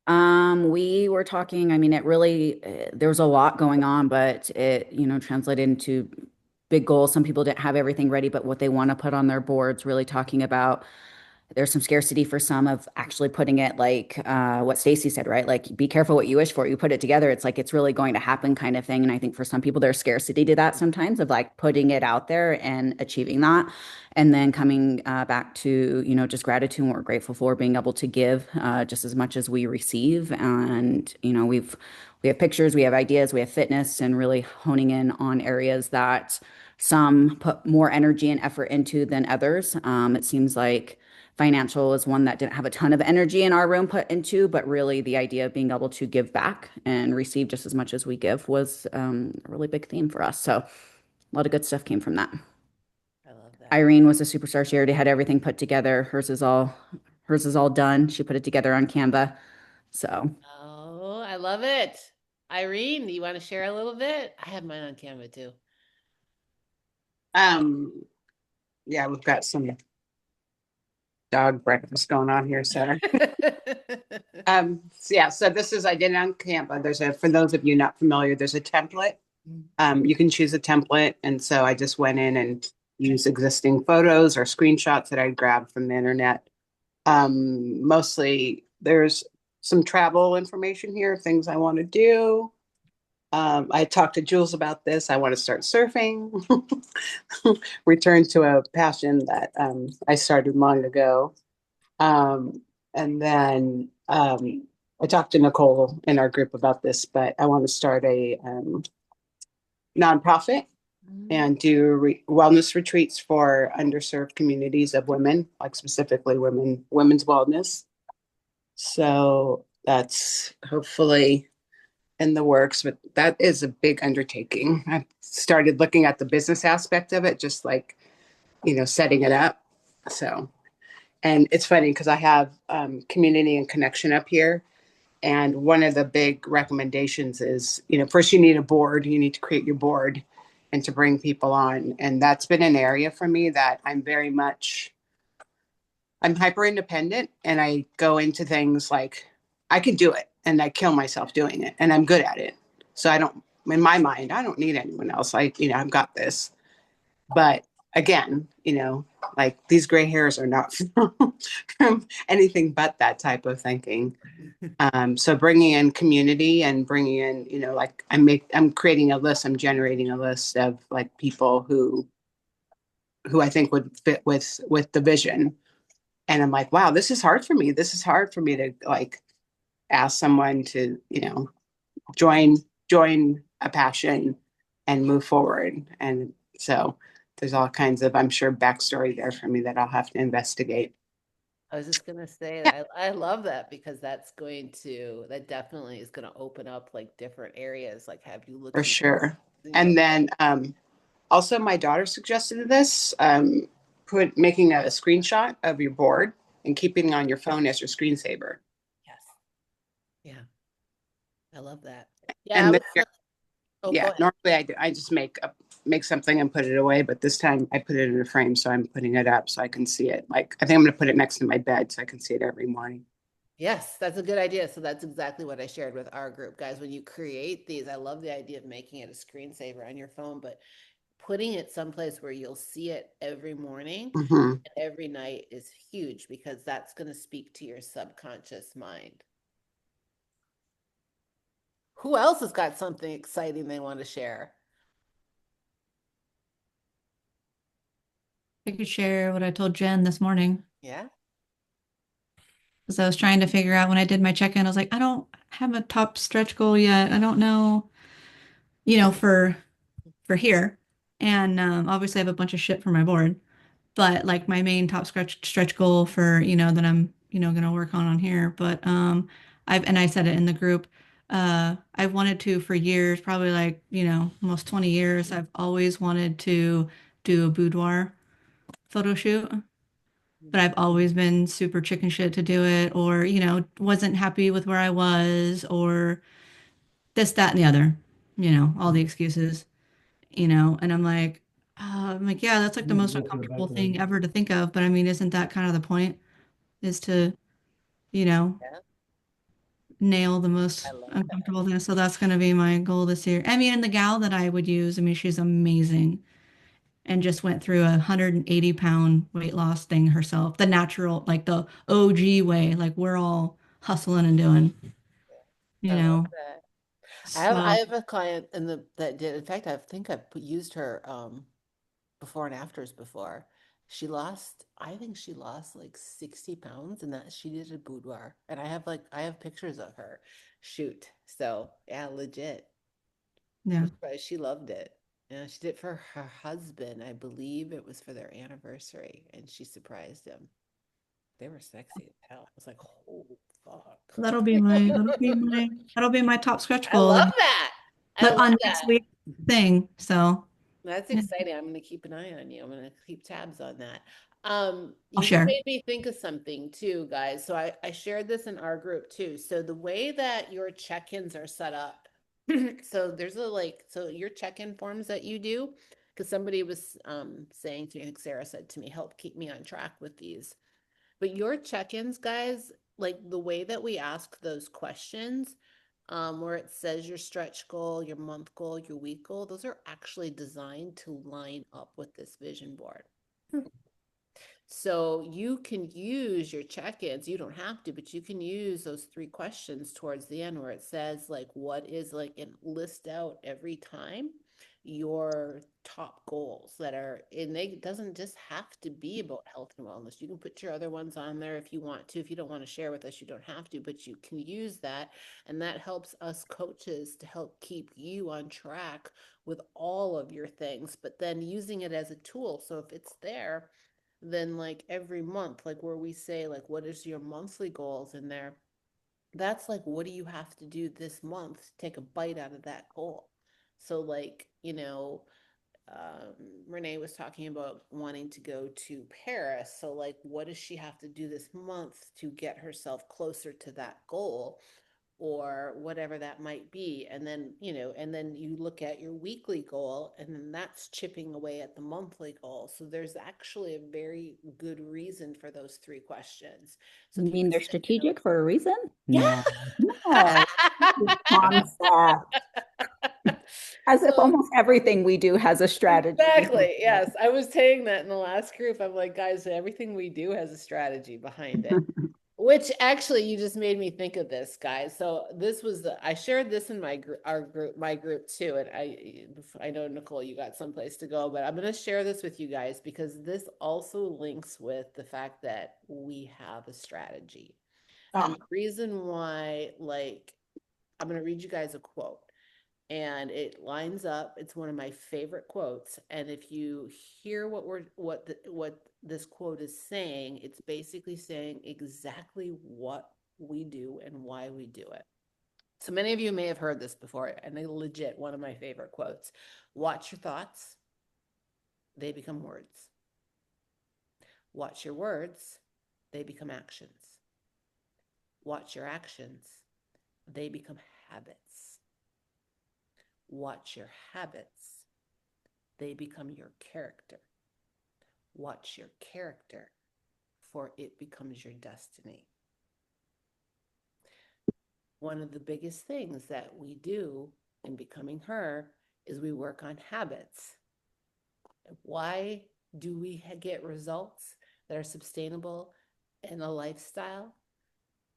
We were talking, it really, there was a lot going on, but it, translated into big goals. Some people didn't have everything ready, but what they want to put on their boards, really talking about there's some scarcity for some of actually putting it like what Stacy said, right? Like be careful what you wish for. You put it together, it's like it's really going to happen kind of thing. And I think for some people there's scarcity to that sometimes of like putting it out there and achieving that. And then coming back to, just gratitude and what we're grateful for being able to give just as much as we receive. And, we have pictures, we have ideas, we have fitness, and really honing in on areas that some put more energy and effort into than others. It seems like financial is one that didn't have a ton of energy in our room put into, but really the idea of being able to give back and receive just as much as we give was a really big theme for us. So a lot of good stuff came from that. I love that. Irene was a superstar. She already had everything put together. Hers is all done. She put it together on Canva. So Oh, I love it. Irene, do you want to share a little bit? I have mine on Canva too. Um, yeah, we've got some dog breakfast going on here, so so this is I did it on Canva. For those of you not familiar, there's a template. You can choose a template, and so I just went in and used existing photos or screenshots that I grabbed from the internet. Mostly there's some travel information here, things I want to do. I talked to Jules about this. I want to start surfing, return to a passion that I started long ago. And then I talked to Nicole in our group about this, but I want to start a nonprofit and do wellness retreats for underserved communities of women, like specifically women's wellness. So that's hopefully in the works, but that is a big undertaking. I started looking at the business aspect of it, just like, setting it up. So, and it's funny because I have community and connection up here. And one of the big recommendations is, first you need a board, you need to create your board and to bring people on. And that's been an area for me that I'm hyper independent and I go into things like I can do it and I kill myself doing it and I'm good at it. So in my mind, I don't need anyone else. I've got this. But again, like these gray hairs are not from anything but that type of thinking. So bringing in community and bringing in, like I'm creating a list, I'm generating a list of like people who I think would fit with the vision. And I'm like, wow, this is hard for me. This is hard for me to like ask someone to, join a passion and move forward. And so there's all kinds of, I'm sure, backstory there for me that I'll have to investigate. I was just gonna say Yeah, that I love that because that definitely is gonna open up like different areas, like have you for looking, sure. And then also my daughter suggested this, making a screenshot of your board and keeping it on your phone as your screensaver. yes, yeah, I love that. Yeah, I And was, then oh, go yeah, ahead. normally I just make something and put it away, but this time I put it in a frame, so I'm putting it up so I can see it. Like I think I'm gonna put it next to my bed so I can see it every morning. Yes, that's a good idea. So that's exactly what I shared with our group, guys. When you create these, I love the idea of making it a screensaver on your phone, but putting it someplace where you'll see it every morning Hmm. and every night is huge because that's going to speak to your subconscious mind. Who else has got something exciting they want to share? I could share what I told Jen this morning Yeah. because I was trying to figure out when I did my check-in, I was like, I don't have a top stretch goal yet. I don't know, for here. And obviously I have a bunch of shit for my board, but like my main top stretch goal for, that I'm, gonna work on here. But I said it in the group. I've wanted to for years, probably like, almost 20 years. I've always wanted to do a boudoir photo shoot. But I've always been super chicken shit to do it, or, wasn't happy with where I was, or this, that, and the other, all the excuses, and I'm like, yeah, that's like the most uncomfortable thing ever to think of. But I mean, isn't that kind of the point is to, you know, Yeah, nail the I most love that. uncomfortable thing. So that's going to be my goal this year. I mean, and the gal that I would use, I mean, she's amazing. and just went through a 180-pound weight loss thing herself, the natural, like the OG way, like we're all hustling and doing, I you love know. that. I So have a client in the that did. In fact, I think used her before and afters before. I think she lost like 60 pounds and that she did a boudoir. And I have pictures of her shoot. So yeah, legit. yeah, She loved it. Yeah, she did it for her husband. I believe it was for their anniversary, and she surprised him. They were sexy as hell. I was like, oh fuck. that'll be my top stretch I goal love to that. I put love on next that. week's thing. So That's yeah, exciting. I'm going to keep an eye on you. I'm going to keep tabs on that. I'll You just share. made me think of something too, guys. So I shared this in our group too. So the way that your check-ins are set up, so there's a so your check-in forms that you do, because somebody was saying to me, I think Sarah said to me, help keep me on track with these. But your check-ins, guys, like the way that we ask those questions, where it says your stretch goal, your month goal, your week goal, those are actually designed to line up with this vision board. So you can use your check-ins. You don't have to, but you can use those 3 questions towards the end where it says like what is like and list out every time your top goals that are and they doesn't just have to be about health and wellness. You can put your other ones on there if you want to. If you don't want to share with us, you don't have to, but you can use that. And that helps us coaches to help keep you on track with all of your things, but then using it as a tool. So if it's there, then like every month, like where we say like what is your monthly goals in there, that's like what do you have to do this month to take a bite out of that goal. So like um, Renee was talking about wanting to go to Paris, so like what does she have to do this month to get herself closer to that goal, or whatever that might be. And then, and then you look at your weekly goal, and then that's chipping away at the monthly goal. So there's actually a very good reason for those 3 questions. So You if you mean they're strategic for a reason? yeah. No. No. Concept. As if So almost everything we do has a strategy behind exactly. it. Yes. I was saying that in the last group. I'm like, guys, everything we do has a strategy behind it. Which actually, you just made me think of this, guys. So this was I shared this in my group too, and I know Nicole, you got someplace to go, but I'm going to share this with you guys because this also links with the fact that we have a strategy, and the reason why, like, I'm going to read you guys a quote and it lines up. It's one of my favorite quotes. And if you hear what this quote is saying, it's basically saying exactly what we do and why we do it. So many of you may have heard this before, and they legit one of my favorite quotes. Watch your thoughts, they become words. Watch your words, they become actions. Watch your actions, they become habits. Watch your habits, they become your character. Watch your character, for it becomes your destiny. One of the biggest things that we do in becoming her is we work on habits. Why do we get results that are sustainable in a lifestyle?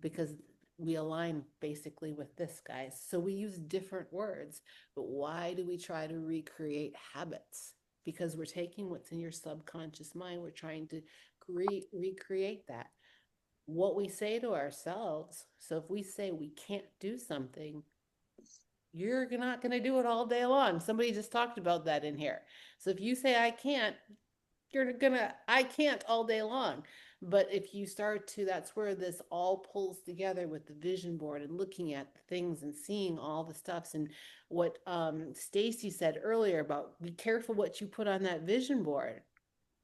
Because we align basically with this, guys. So we use different words, but why do we try to recreate habits? Because we're taking what's in your subconscious mind, we're trying to recreate that. What we say to ourselves. So if we say we can't do something, you're not going to do it all day long. Somebody just talked about that in here. So if you say I can't, I can't all day long. But if you start to, that's where this all pulls together with the vision board and looking at things and seeing all the stuffs and what Stacy said earlier about be careful what you put on that vision board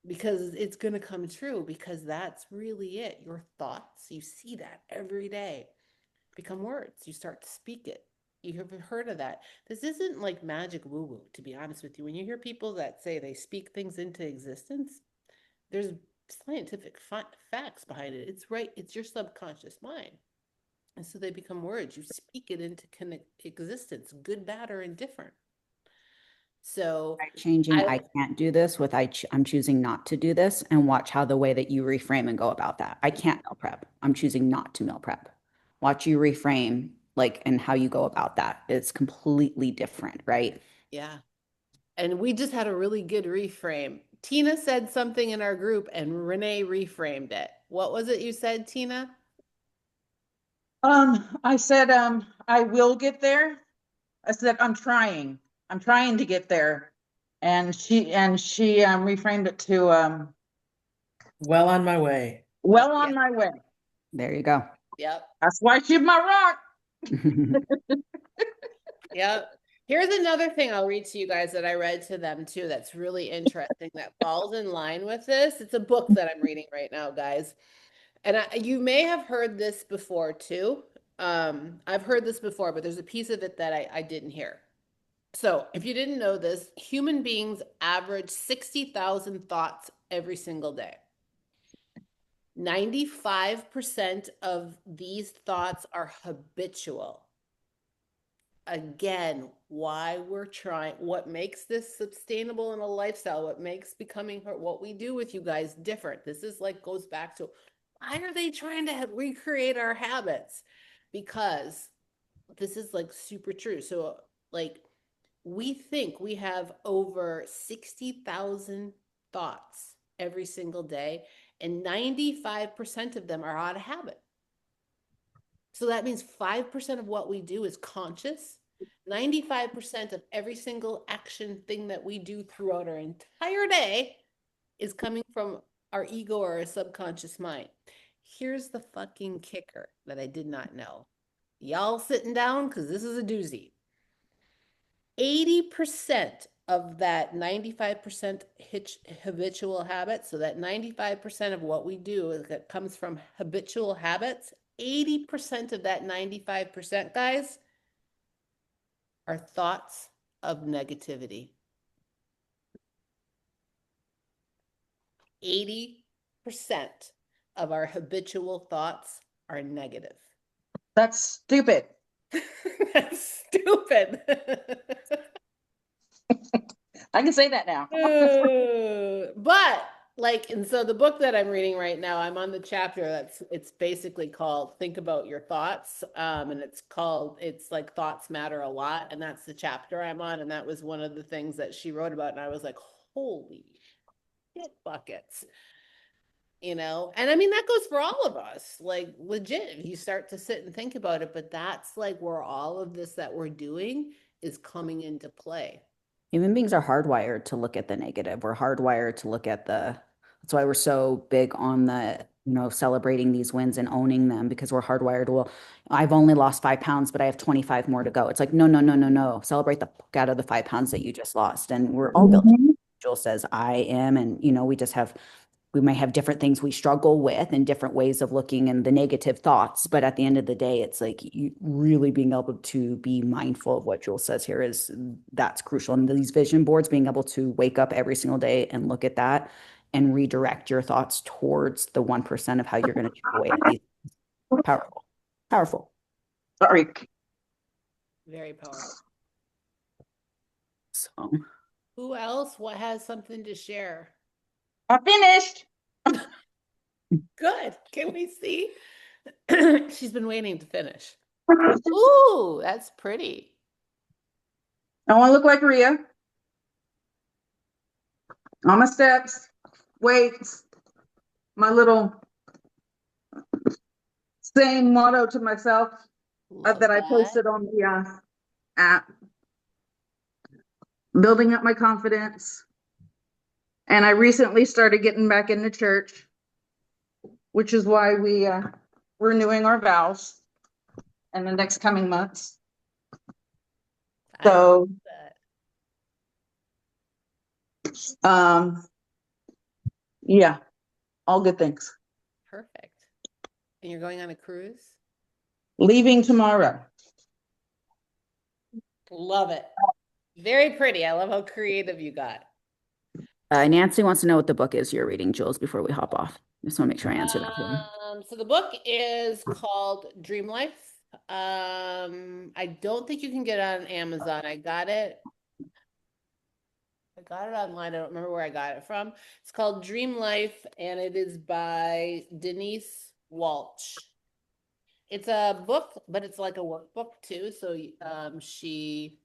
because it's going to come true because that's really it. Your thoughts, you see that every day become words. You start to speak it. You have heard of that. This isn't like magic woo woo, to be honest with you. When you hear people that say they speak things into existence, there's scientific facts behind it. It's right, it's your subconscious mind. And so they become words. You speak it into existence, good, bad, or indifferent. So Changing, I can't do this with I'm choosing not to do this, and watch how the way that you reframe and go about that. I can't meal prep. I'm choosing not to meal prep. Watch you reframe like and how you go about that. It's completely different, right? yeah. And we just had a really good reframe. Tina said something in our group and Renee reframed it. What was it you said, Tina? I said, I will get there. I said, I'm trying. I'm trying to get there. And she reframed it to Well on my way. well on Yeah. my way. There you go. Yep. That's why she's my rock. Yep. Here's another thing I'll read to you guys that I read to them too. That's really interesting that falls in line with this. It's a book that I'm reading right now, guys. And you may have heard this before too. I've heard this before, but there's a piece of it that I didn't hear. So, if you didn't know this, human beings average 60,000 thoughts every single day. 95% of these thoughts are habitual. Again, why we're trying, what makes this sustainable in a lifestyle, what makes becoming what we do with you guys different. This is like goes back to why are they trying to recreate our habits? Because this is like super true. So, like, we think we have over 60,000 thoughts every single day, and 95% of them are out of habit. So that means 5% of what we do is conscious. 95% of every single action thing that we do throughout our entire day is coming from our ego or our subconscious mind. Here's the fucking kicker that I did not know. Y'all sitting down because this is a doozy. 80% of that 95% habitual habits, so that 95% of what we do that comes from habitual habits, 80% of that 95%, guys, are thoughts of negativity. 80% of our habitual thoughts are negative. That's stupid. That's stupid. I can say that now. But like, and so the book that I'm reading right now, I'm on the chapter it's basically called Think About Your Thoughts. And it's like Thoughts Matter a Lot. And that's the chapter I'm on. And that was one of the things that she wrote about. And I was like, holy shit buckets. And I mean, that goes for all of us, like legit, if you start to sit and think about it, but that's like where all of this that we're doing is coming into play. Human beings are hardwired to look at the negative. We're hardwired to look at that's why we're so big on celebrating these wins and owning them, because we're hardwired. Well, I've only lost 5 pounds, but I have 25 more to go. It's like, no, no, no, no, no. Celebrate the fuck out of the 5 pounds that you just lost. And we're all guilty. Jill says I am. And, we may have different things we struggle with and different ways of looking and the negative thoughts. But at the end of the day, it's like you really being able to be mindful of what Jules says here that's crucial. And these vision boards, being able to wake up every single day and look at that and redirect your thoughts towards the 1% of how you're going to chip away at these. Powerful. Powerful. Sorry. Very powerful. So, who else? What has something to share? I finished. Good. Can we see? She's been waiting to finish. Ooh, that's pretty. I want to look like Rhea. On my steps, weights, my little same motto to myself that I posted on the app. Building up my confidence. And I recently started getting back into church, which is why we're renewing our vows in the next coming months. So, yeah, all good things. Perfect. And you're going on a cruise? Leaving tomorrow. Love it. Very pretty. I love how creative you got. Nancy wants to know what the book is you're reading, Jules, before we hop off. Just want to make sure I answer that. So the book is called Dream Life. I don't think you can get it on Amazon. I got it. I got it online. I don't remember where I got it from. It's called Dream Life, and it is by Denise Walsh. It's a book, but it's like a workbook too. So she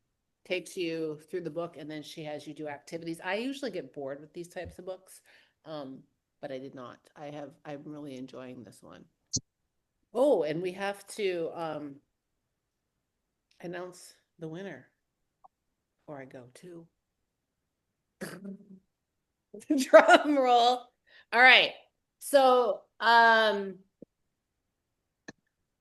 takes you through the book and then she has you do activities. I usually get bored with these types of books, but I did not. I'm really enjoying this one. Oh, and we have to announce the winner before I go too. Drum roll. All right. So,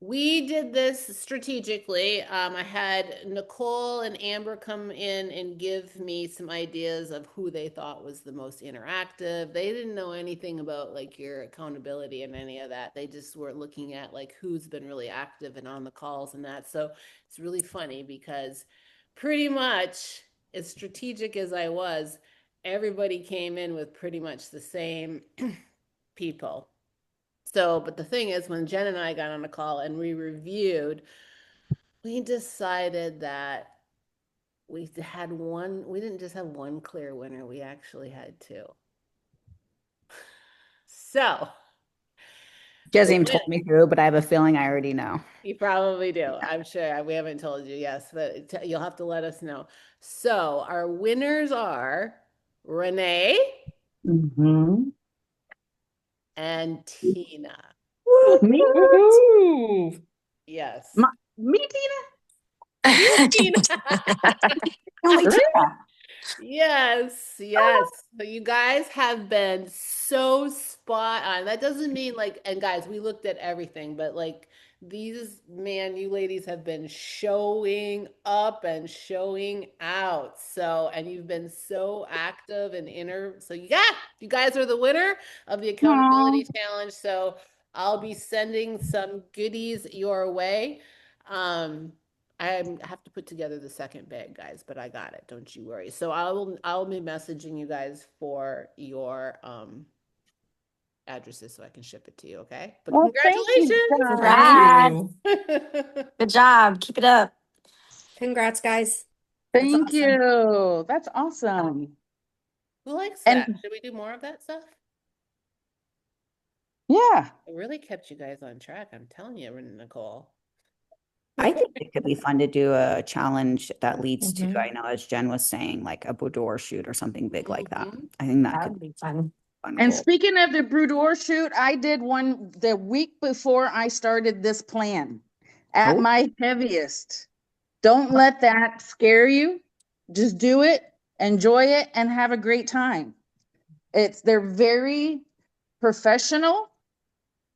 we did this strategically. I had Nicole and Amber come in and give me some ideas of who they thought was the most interactive. They didn't know anything about like your accountability and any of that. They just were looking at like who's been really active and on the calls and that. So it's really funny because pretty much as strategic as I was, everybody came in with pretty much the same people. So, but the thing is, when Jen and I got on a call and we reviewed, we decided that we had one, we didn't just have one clear winner, we actually had two. So, She hasn't the even win, told me who, but I have a feeling I already know. you probably do. I'm sure we haven't told you, yes, but you'll have to let us know. So, our winners are Renee Mm-hmm. and Tina. Me, Woohoo! Yes. me, Tina. You, Tina. Only Really? Yes, yes. So you guys have been so spot on. That doesn't mean like, and guys, we looked at everything, but like these, man, you ladies have been showing up and showing out. So, and you've been so active and so yeah, you guys are the winner of the Aw. accountability challenge. So I'll be sending some goodies your way. Um, I have to put together the second bag, guys, but I got it. Don't you worry. So I'll be messaging you guys for your addresses so I can ship it to you, okay? But Well, thank you, Thank guys. Congrats. you. congratulations. Good job. Keep it up. Congrats, guys. That's Thank awesome. you. That's awesome. Who likes that? And Should we do more of that stuff? yeah, It really kept you guys on track. I'm telling you, Nicole. I think it could be fun to do a challenge that leads to, Mhm. I know, as Jen was saying, like a boudoir shoot or something big like that. Mhm. I think that That could would be be fun. a fun and goal. speaking of the boudoir shoot, I did one the week before I started this plan at Oh, my heaviest. Don't let that scare you. Just do it, enjoy it, and have a great time. They're very professional.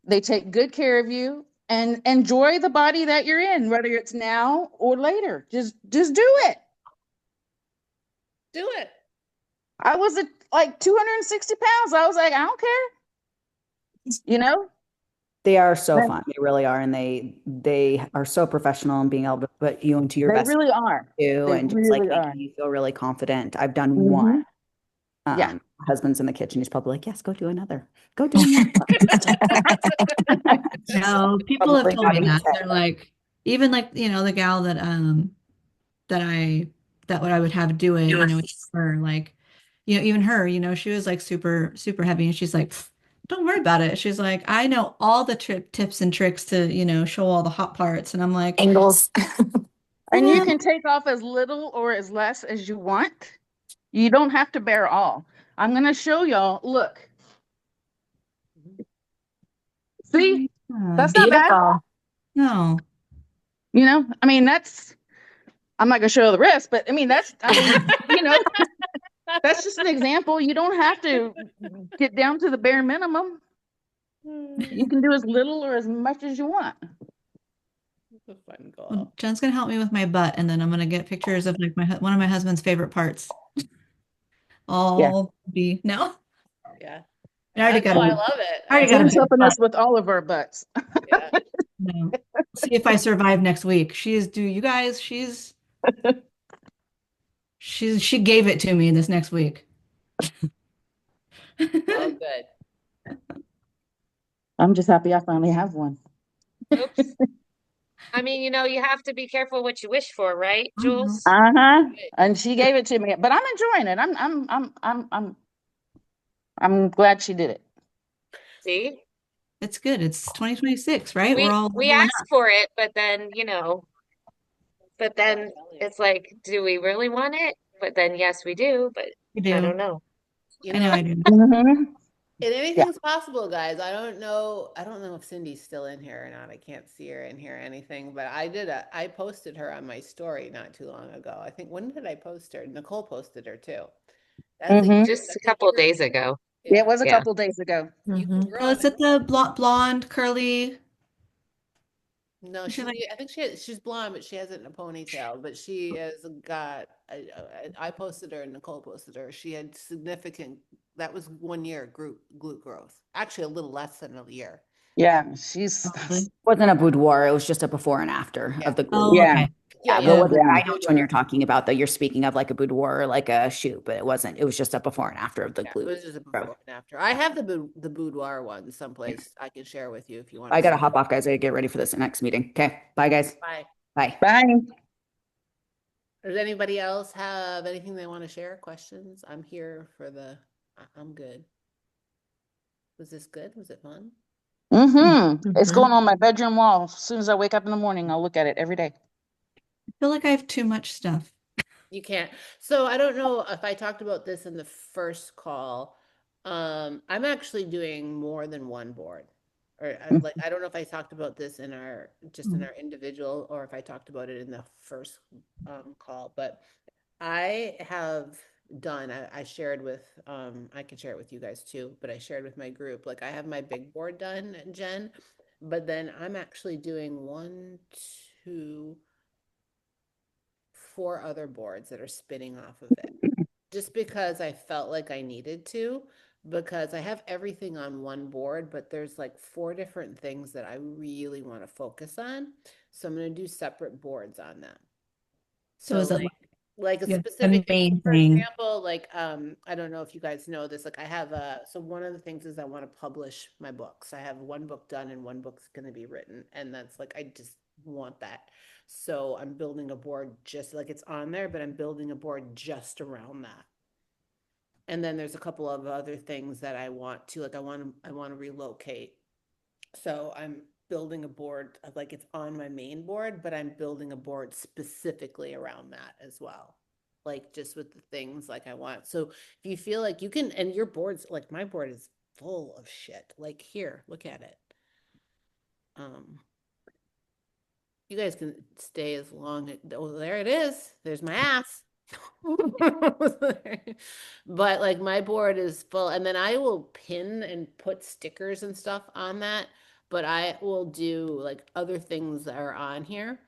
They take good care of you and enjoy the body that you're in, whether it's now or later. Just do it. Do it. I was at like 260 pounds. I was like, I don't care, you know? they are so fun. They really are. And they are so professional in being able to put you into your They best really are. too, They and just like really are. making you feel really confident. I've done one. Hmm. Yeah. Husband's in the kitchen. He's probably like, yes, go do another. Go do another. No, people have Probably told me nodding his that. head. They're like, even like, the gal that I that what I would have do it, her like, even her, she was like super, super heavy and she's like, don't worry about it. She's like, I know all the tips and tricks to, show all the hot parts. And I'm like, Angles. And you well, can take off as little or as less as you want. You don't have to bear all. I'm going to show y'all. Look, see, that's not bad. Beautiful. no. I mean, I'm not going to show the rest, but I mean, you know, that's just an example. You don't have to get down to the bare minimum. You can do as little or as much as you want. It's a fun Well, goal. Jen's gonna help me with my butt, and then I'm gonna get pictures of like one of my husband's favorite parts. Yeah. All be no. Yeah. I already got No, I a love it. I already got a Jen's big helping butt. us with all of our butts. Yeah. No. See if I survive next week. You guys, she gave it to me this next week. Oh, good. I'm just happy I finally have one. Oops. I mean, you have to be careful what you wish for, right, Jules? Uh-huh. Right. And she gave it to me, but I'm enjoying it. I'm glad she did it. See, It's good. It's 2026, right? We're we all we leveling ask up. for it, but then but Yeah, then I'm telling you. it's like, do we really want it? But then yes, we do, but You I don't do. know. You I know know, I do. Mm-hmm. and Yeah. anything's possible, guys. I don't know if Cindy's still in here or not. I can't see her in here or anything, but I posted her on my story not too long ago. I think, when did I post her? Nicole posted her too. Mm-hmm. Just a That's a couple year. days ago. It Yeah. was a Yeah. couple days ago. You can Mhm. Oh, grow, is man. it the blonde curly? No, Is she like, I think she's blonde, but she has it in a ponytail. But she has got. I posted her and Nicole posted her. She had significant. That was 1 year glute growth. Actually, a little less than a year. Yeah, she's, probably? Wasn't a boudoir. It was just a before and after Yeah. of the glute. Oh, yeah, okay. Yeah, Yeah, yeah. but It Yeah. was wasn't, yeah. I know which one you're boudoir. talking about, though. You're speaking of like a boudoir or like a shoot, but it wasn't. It was just a before and after of the Yeah, it glute was just a growth. before and after. I have the boudoir one someplace I can share with you if you want I to got to see. hop off, guys. I got to get ready for this next meeting. Okay. Bye, guys. Bye. Bye. Bye. Does anybody else have anything they want to share? Questions? I'm here for I'm good. Was this good? Was it fun? Mm-hmm. It's going Mhm. on my bedroom wall. As soon as I wake up in the morning, I'll look at it every day. I feel like I have too much stuff. You can't. So I don't know if I talked about this in the first call. I'm actually doing more than one board. Or like, I don't know if I talked about this in our just in Mm. our individual, or if I talked about it in the first call, but I have done, I shared with, I can share it with you guys too, but I shared with my group, like I have my big board done, Jen, but then I'm actually doing one, two, four other boards that are spinning off of it. Just because I felt like I needed to, because I have everything on one board, but there's like four different things that I really want to focus on. So I'm going to do separate boards on them. So So is it like a yeah, the specific, main for thing? example, like I don't know if you guys know this, like I have so one of the things is I want to publish my books. I have one book done and one book's going to be written, and that's like I just want that. So I'm building a board just like it's on there, but I'm building a board just around that. And then there's a couple of other things that I want to, like I want to relocate. So I'm building a board, like it's on my main board, but I'm building a board specifically around that as well. Like just with the things like I want. So if you feel like you can, and your board's like my board is full of shit. Like here, look at it. Um, you guys can stay as long. Oh, there it is. There's my ass. But like my board is full, and then I will pin and put stickers and stuff on that. But I will do like other things that are on here.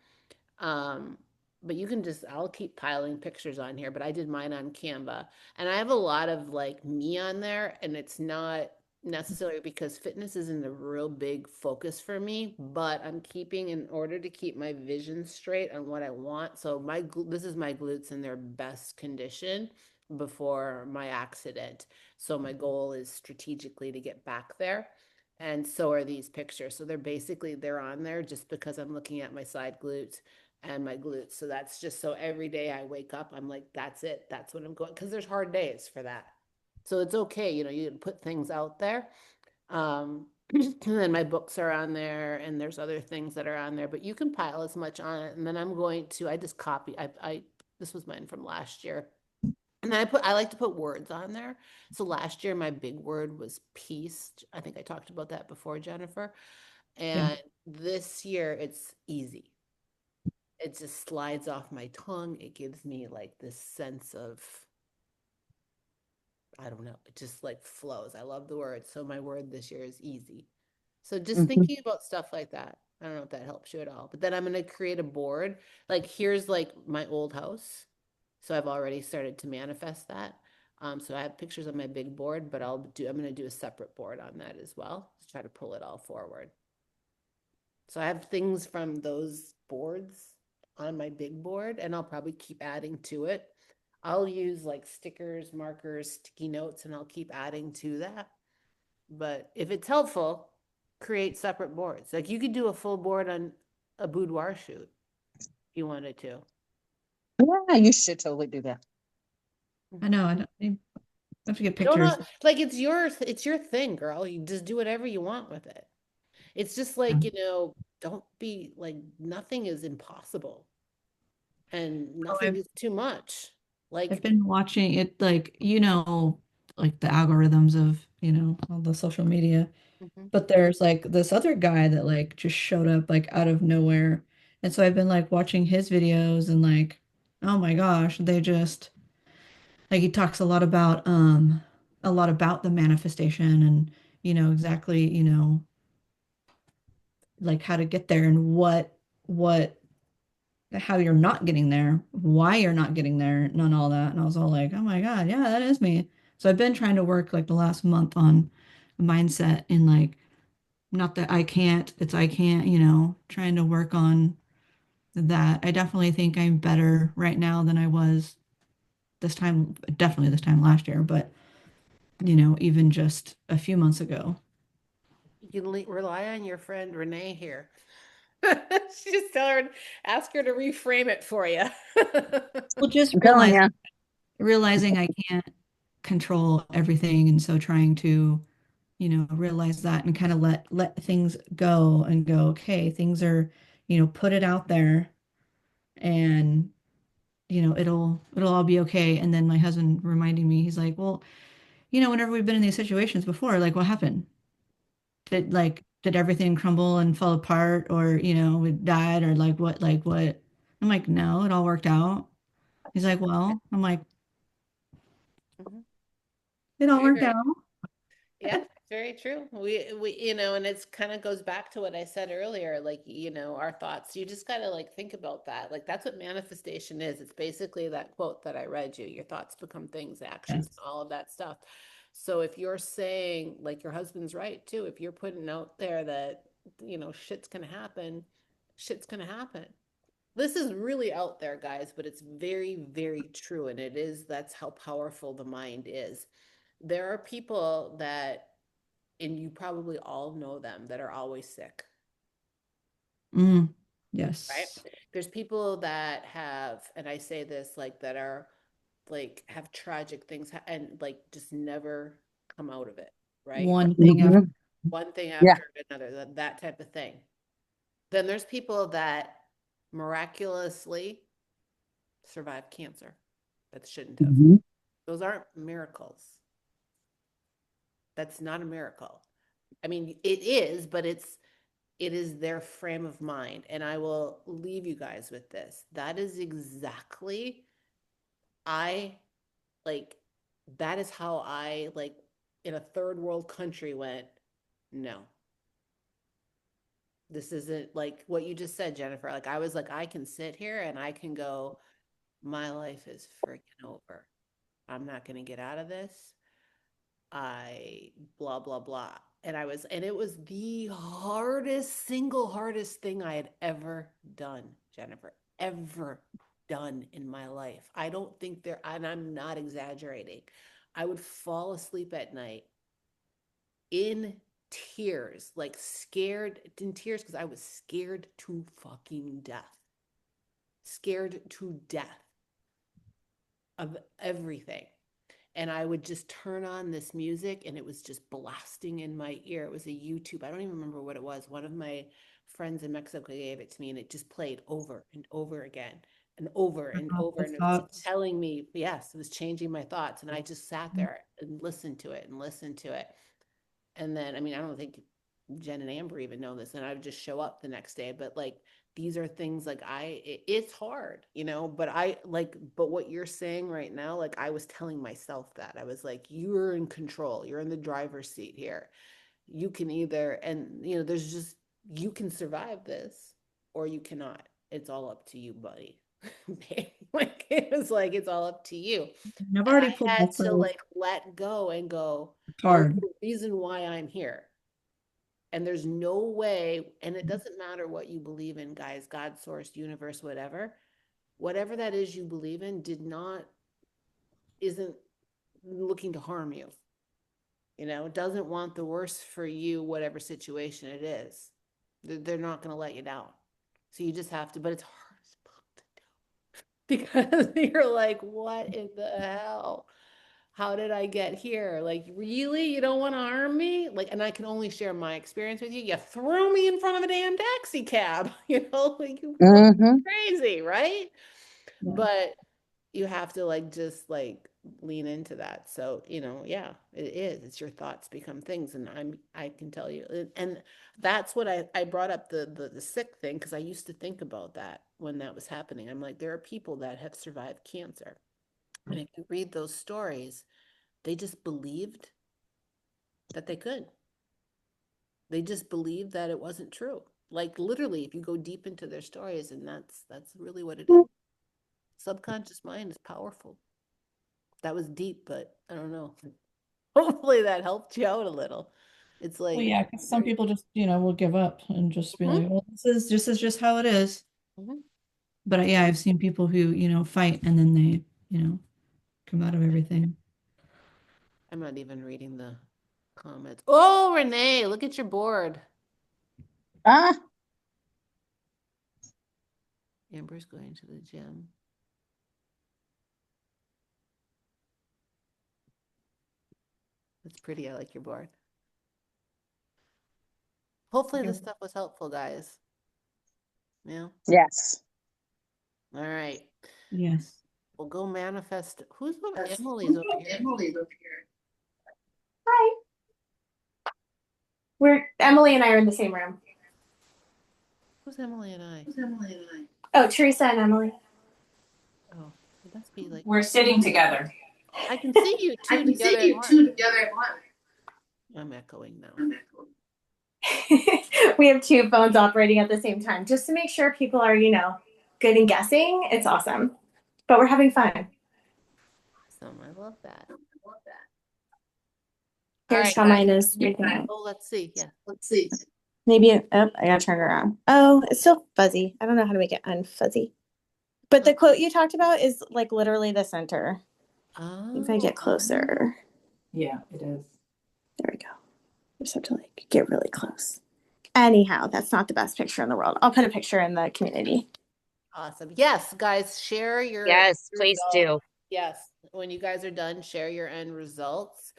Um, but you can just, I'll keep piling pictures on here, but I did mine on Canva. And I have a lot of like me on there, and it's not necessarily because fitness isn't a real big focus for me, but I'm keeping, in order to keep my vision straight on what I want. So this is my glutes in their best condition before my accident. So my goal is strategically to get back there. And so are these pictures. So they're on there just because I'm looking at my side glutes and my glutes. So that's just so every day I wake up, I'm like, that's it. That's what I'm going, because there's hard days for that. So it's okay, you can put things out there. And then my books are on there, and there's other things that are on there, but you can pile as much on it. And then I just copy, this was mine from last year. And then I like to put words on there. So last year, my big word was peace. I think I talked about that before, Jennifer. Yeah. And this year, it's easy. It just slides off my tongue. It gives me like this sense of, I don't know, it just like flows. I love the word. So my word this year is easy. So just Mhm. thinking about stuff like that. I don't know if that helps you at all. But then I'm going to create a board. Like here's like my old house. So I've already started to manifest that. So I have pictures on my big board, but I'm going to do a separate board on that as well to try to pull it all forward. So I have things from those boards on my big board, and I'll probably keep adding to it. I'll use like stickers, markers, sticky notes, and I'll keep adding to that. But if it's helpful, create separate boards. Like you could do a full board on a boudoir shoot if you wanted to. Yeah, you should totally do that. I know. I have to get You don't pictures. know, like it's your thing, girl. You just do whatever you want with it. It's just like, don't be like nothing is impossible and Oh, nothing is too much. I've Like, been watching it, like, like the algorithms of, all the social media. mhm. But there's like this other guy that like just showed up like out of nowhere. And so I've been like watching his videos and like, oh my gosh, they just like he talks a lot about the manifestation and exactly, like how to get there and what how you're not getting there, why you're not getting there, and all that. And I was all like, oh my God, yeah, that is me. So I've been trying to work like the last month on mindset and like not that I can't, it's I can't, trying to work on that. I definitely think I'm better right now than I was this time, definitely this time last year, but even just a few months ago. You can rely on your friend Renee here. She just ask her to reframe it for you. Well, just I'm telling you. realizing I can't control everything. And so trying to, realize that and kind of let things go and go, okay, things are, put it out there and it'll all be okay. And then my husband reminding me, he's like, well, whenever we've been in these situations before, like what happened? Did everything crumble and fall apart or, we died or like what? I'm like, no, it all worked out. He's like, well, I'm like, Mhm. it all Very, worked very out. Yeah, very true. We, and it's kind of goes back to what I said earlier, like, our thoughts. You just got to like think about that. Like that's what manifestation is. It's basically that quote that I read you, your thoughts become things, actions, Yes. all of that stuff. So if you're saying, like your husband's right too, if you're putting out there that, shit's gonna happen, shit's gonna happen. This is really out there, guys, but it's very, very true. And that's how powerful the mind is. There are people that, and you probably all know them, that are always sick, Mm, right? yes. There's people that have, and I say this like that are like have tragic things and like just never come out of it, right? One thing after. Mhm. One thing Yeah. after another, that type of thing. Then there's people that miraculously survive cancer that shouldn't have. Mhm. Those aren't miracles. That's not a miracle. I mean, it is, but it is their frame of mind. And I will leave you guys with this. That is exactly, I like, that is how I, like, in a third world country went, no, this isn't like what you just said, Jennifer. Like, I was like, I can sit here and I can go, my life is freaking over. I'm not going to get out of this. I blah blah blah. And it was the single hardest thing I had ever done, Jennifer, ever done in my life. I don't think there, and I'm not exaggerating. I would fall asleep at night in tears, like scared in tears because I was scared to fucking death. Scared to death of everything. And I would just turn on this music and it was just blasting in my ear. It was a YouTube. I don't even remember what it was. One of my friends in Mexico gave it to me and it just played over and over again and over and over. The And it was thoughts. telling me, yes, it was changing my thoughts. And I just sat there and listened to it and listened to it. And then, I mean, I don't think Jen and Amber even know this, and I would just show up the next day. But like, these are things like it's hard, but but what you're saying right now, like I was telling myself that I was like, you're in control, you're in the driver's seat here. You can either, and there's just, you can survive this or you cannot. It's all up to you, buddy. Like it was like, it's all up to you. I've And already I pulled had off to the like let go and go, there's card. a reason why I'm here. And there's no way, and it doesn't matter what you believe in, guys, God, source, universe, whatever that is you believe in, isn't looking to harm you. It doesn't want the worst for you, whatever situation it is. They're not going to let you down. So you just have to, but it's hard as fuck to do because you're like, what in the hell? How did I get here? Like, really? You don't want to harm me? Like, and I can only share my experience with you. You threw me in front of a damn taxi cab, like you Mhm. crazy, right? Yeah. But you have to like just like lean into that. So, yeah, it is. It's your thoughts become things. And I can tell you. And that's what I brought up the sick thing, because I used to think about that when that was happening. I'm like, there are people that have survived cancer. And if you read those stories, they just believed that they could. They just believed that it wasn't true. Like literally, if you go deep into their stories, and that's really what it is. Subconscious mind is powerful. That was deep, but I don't know. Hopefully that helped you out a little. It's Well, like yeah, because some people just, will give up and just be Mhm, like, well, this is just how it is. mhm. But yeah, I've seen people who, fight and then they, come out of everything. I'm not even reading the comments. Oh, Renee, look at your board. Ah, Amber's going to the gym. That's pretty. I like your board. Hopefully this stuff was helpful, guys. Yeah. yes. All right. Yes. We'll go manifest. Who's over? Emily's over here. Hi. Emily and I are in the same room. Who's Emily and I? Oh, Teresa and Emily. Oh, it must be like We're sitting together. I can see you two together at once. I'm echoing now. We have two phones operating at the same time just to make sure people are, good in guessing. It's awesome. But we're having fun. Awesome. I love that. All Here's right, how guys. mine is reading out. Oh, let's see. Yeah. Maybe, oh, I gotta turn it around. Oh, it's still fuzzy. I don't know how to make it unfuzzy. But the quote you talked about is like literally the center. If I get closer. Yeah, it is. There we go. Just have to like get really close. Anyhow, that's not the best picture in the world. I'll put a picture in the community. Awesome. Yes, guys, share your Yes, please results. do. Yes, when you guys are done, share your end results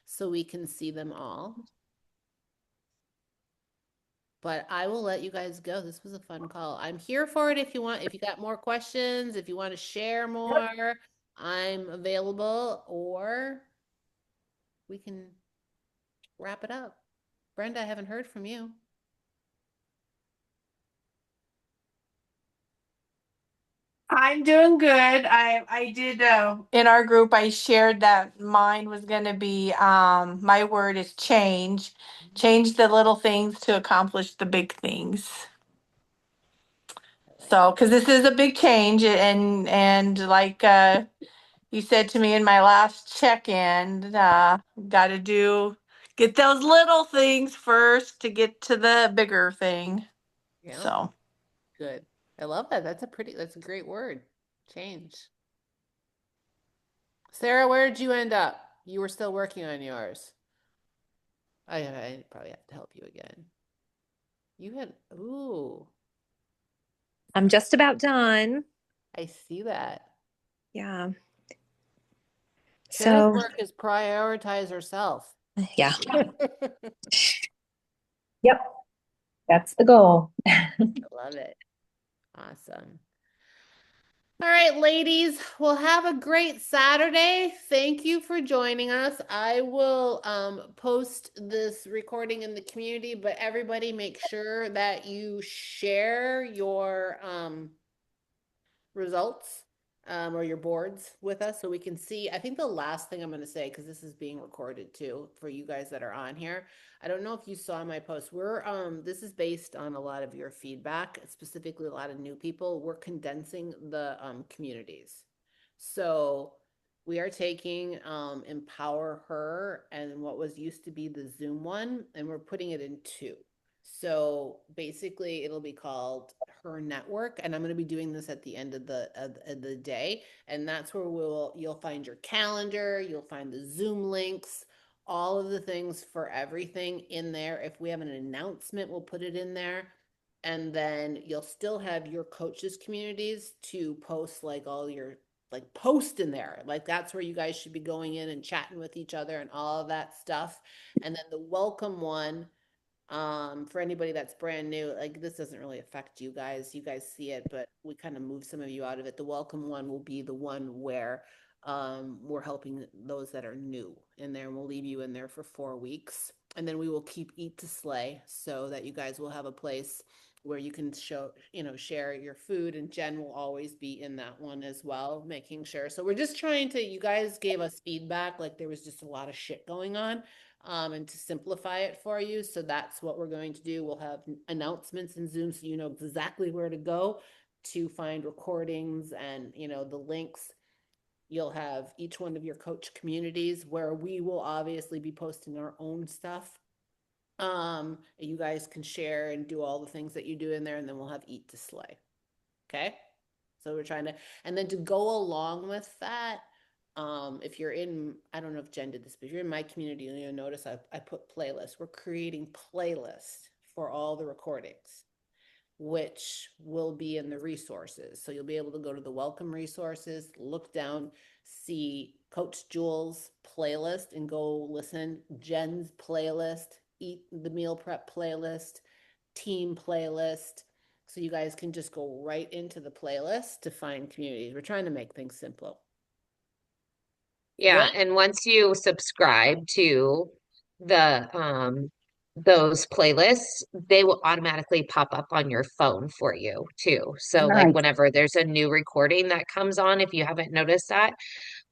so we can see them all. But I will let you guys go. This was a fun call. I'm here for it if you want. If you got more questions, if you want to share more, I'm available, or we can wrap it up. Brenda, I haven't heard from you. I'm doing good. I did in our group I shared that mine was going to be my word is change. Change the little things to accomplish the big things. So, cuz this is a big change and like you said to me in my last check-in, got to get those little things first to get to the bigger thing. Yeah. So, Good. I love that. That's a great word. Change. Sarah, where did you end up? You were still working on yours. I probably have to help you again. Ooh, I'm just about done. I see that. Yeah. Sarah's So, work is prioritize herself. yeah. Yep. That's the goal. I love it. Awesome. All right, ladies, well, have a great Saturday. Thank you for joining us. I will post this recording in the community, but everybody make sure that you share your results or your boards with us so we can see. I think the last thing I'm going to say, because this is being recorded too for you guys that are on here. I don't know if you saw my post. This is based on a lot of your feedback, specifically a lot of new people. We're condensing the communities. So we are taking Empower Her and what was used to be the Zoom one, and we're putting it in two. So basically, it'll be called Her Network, and I'm going to be doing this at the end of the day, and that's where you'll find your calendar, you'll find the Zoom links, all of the things for everything in there. If we have an announcement, we'll put it in there. And then you'll still have your coaches communities to post like all your like post in there. Like that's where you guys should be going in and chatting with each other and all of that stuff. And then the welcome one, for anybody that's brand new, like this doesn't really affect you guys see it, but we kind of move some of you out of it. The welcome one will be the one where we're helping those that are new in there, and we'll leave you in there for 4 weeks, and then we will keep Eat to Slay so that you guys will have a place where you can share your food, and Jen will always be in that one as well, making sure. So we're just trying to, you guys gave us feedback, like there was just a lot of shit going on, and to simplify it for you. So that's what we're going to do. We'll have announcements in Zoom so you know exactly where to go to find recordings and, the links. You'll have each one of your coach communities where we will obviously be posting our own stuff. You guys can share and do all the things that you do in there, and then we'll have Eat to Slay. Okay. So we're trying to, and then to go along with that, if you're in, I don't know if Jen did this, but if you're in my community, you'll notice I put playlists. We're creating playlists for all the recordings, which will be in the resources. So you'll be able to go to the welcome resources, look down, see Coach Jules' playlist, and go listen. Jen's playlist, Eat the Meal Prep playlist, team playlist. So you guys can just go right into the playlist to find communities. We're trying to make things simple. Yeah, Good. and once you subscribe to the those playlists, they will automatically pop up on your phone for you too. So like Nice. whenever there's a new recording that comes on, if you haven't noticed that,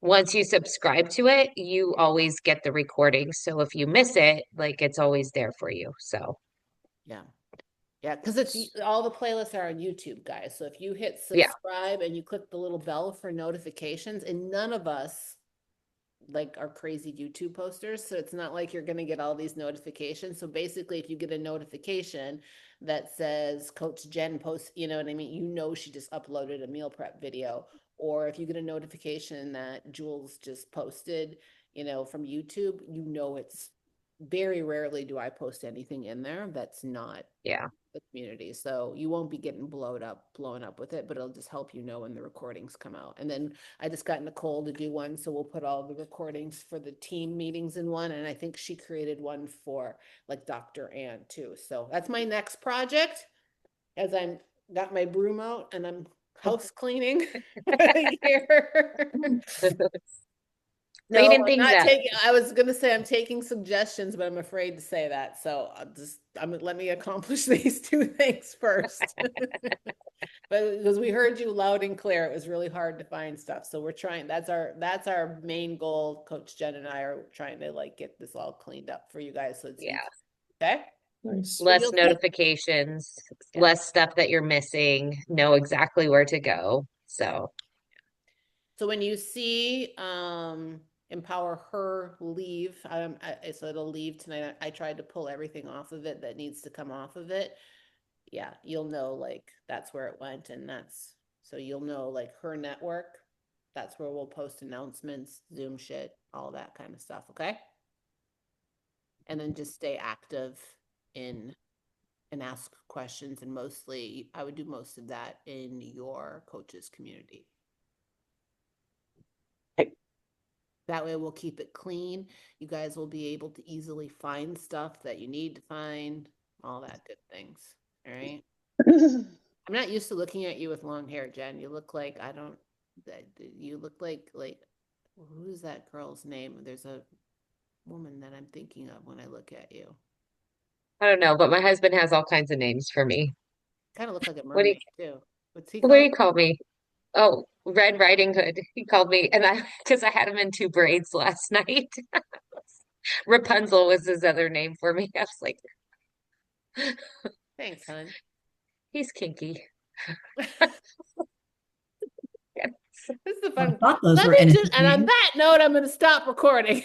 once you subscribe to it, you always get the recording. So if you miss it, like it's always there for you. So Yeah. Yeah, because it's all the playlists are on YouTube, guys. So if you hit yeah, subscribe and you click the little bell for notifications, and none of us like are crazy YouTube posters, so it's not like you're going to get all these notifications. So basically, if you get a notification that says Coach Jen posts, you know what I mean, she just uploaded a meal prep video, or if you get a notification that Jules just posted, from YouTube, it's very rarely do I post anything in there that's not yeah. the community. So you won't be getting blown up with it, but it'll just help you know when the recordings come out. And then I just got Nicole to do one, so we'll put all the recordings for the team meetings in one. And I think she created one for like Dr. Ann too. So that's my next project, as I'm got my broom out and I'm house cleaning for the year. No, Cleaning I'm things not up. taking, I was gonna say I'm taking suggestions, but I'm afraid to say that. So let me accomplish these two things first. But because we heard you loud and clear, it was really hard to find stuff. So we're trying, that's our main goal. Coach Jen and I are trying to like get this all cleaned up for you guys so it's easy. Yeah. Okay? Nice. But Less you'll see. notifications, Yeah. less stuff that you're missing, know exactly where to go. So So when you see Empower Her leave, so it'll leave tonight. I tried to pull everything off of it that needs to come off of it. Yeah, you'll know like that's where it went, and so you'll know like her network. That's where we'll post announcements, Zoom shit, all that kind of stuff. Okay. And then just stay active in and ask questions, and mostly I would do most of that in your coaches community. That way we'll keep it clean. You guys will be able to easily find stuff that you need to find, all that good things. All right. I'm not used to looking at you with long hair, Jen. You look like you look like who's that girl's name? There's a woman that I'm thinking of when I look at you. I don't know, but my husband has all kinds of names for me. Kind of look like a What do you mermaid too. What's he what do called? you call me? Oh, Red Riding Hood. He called me, and I because I had him in two braids last night. Rapunzel was his other name for me. I was like, Thanks, hon. he's kinky. This is a I fun. thought those Let were me just, innocent and on names. that note, I'm going to stop recording.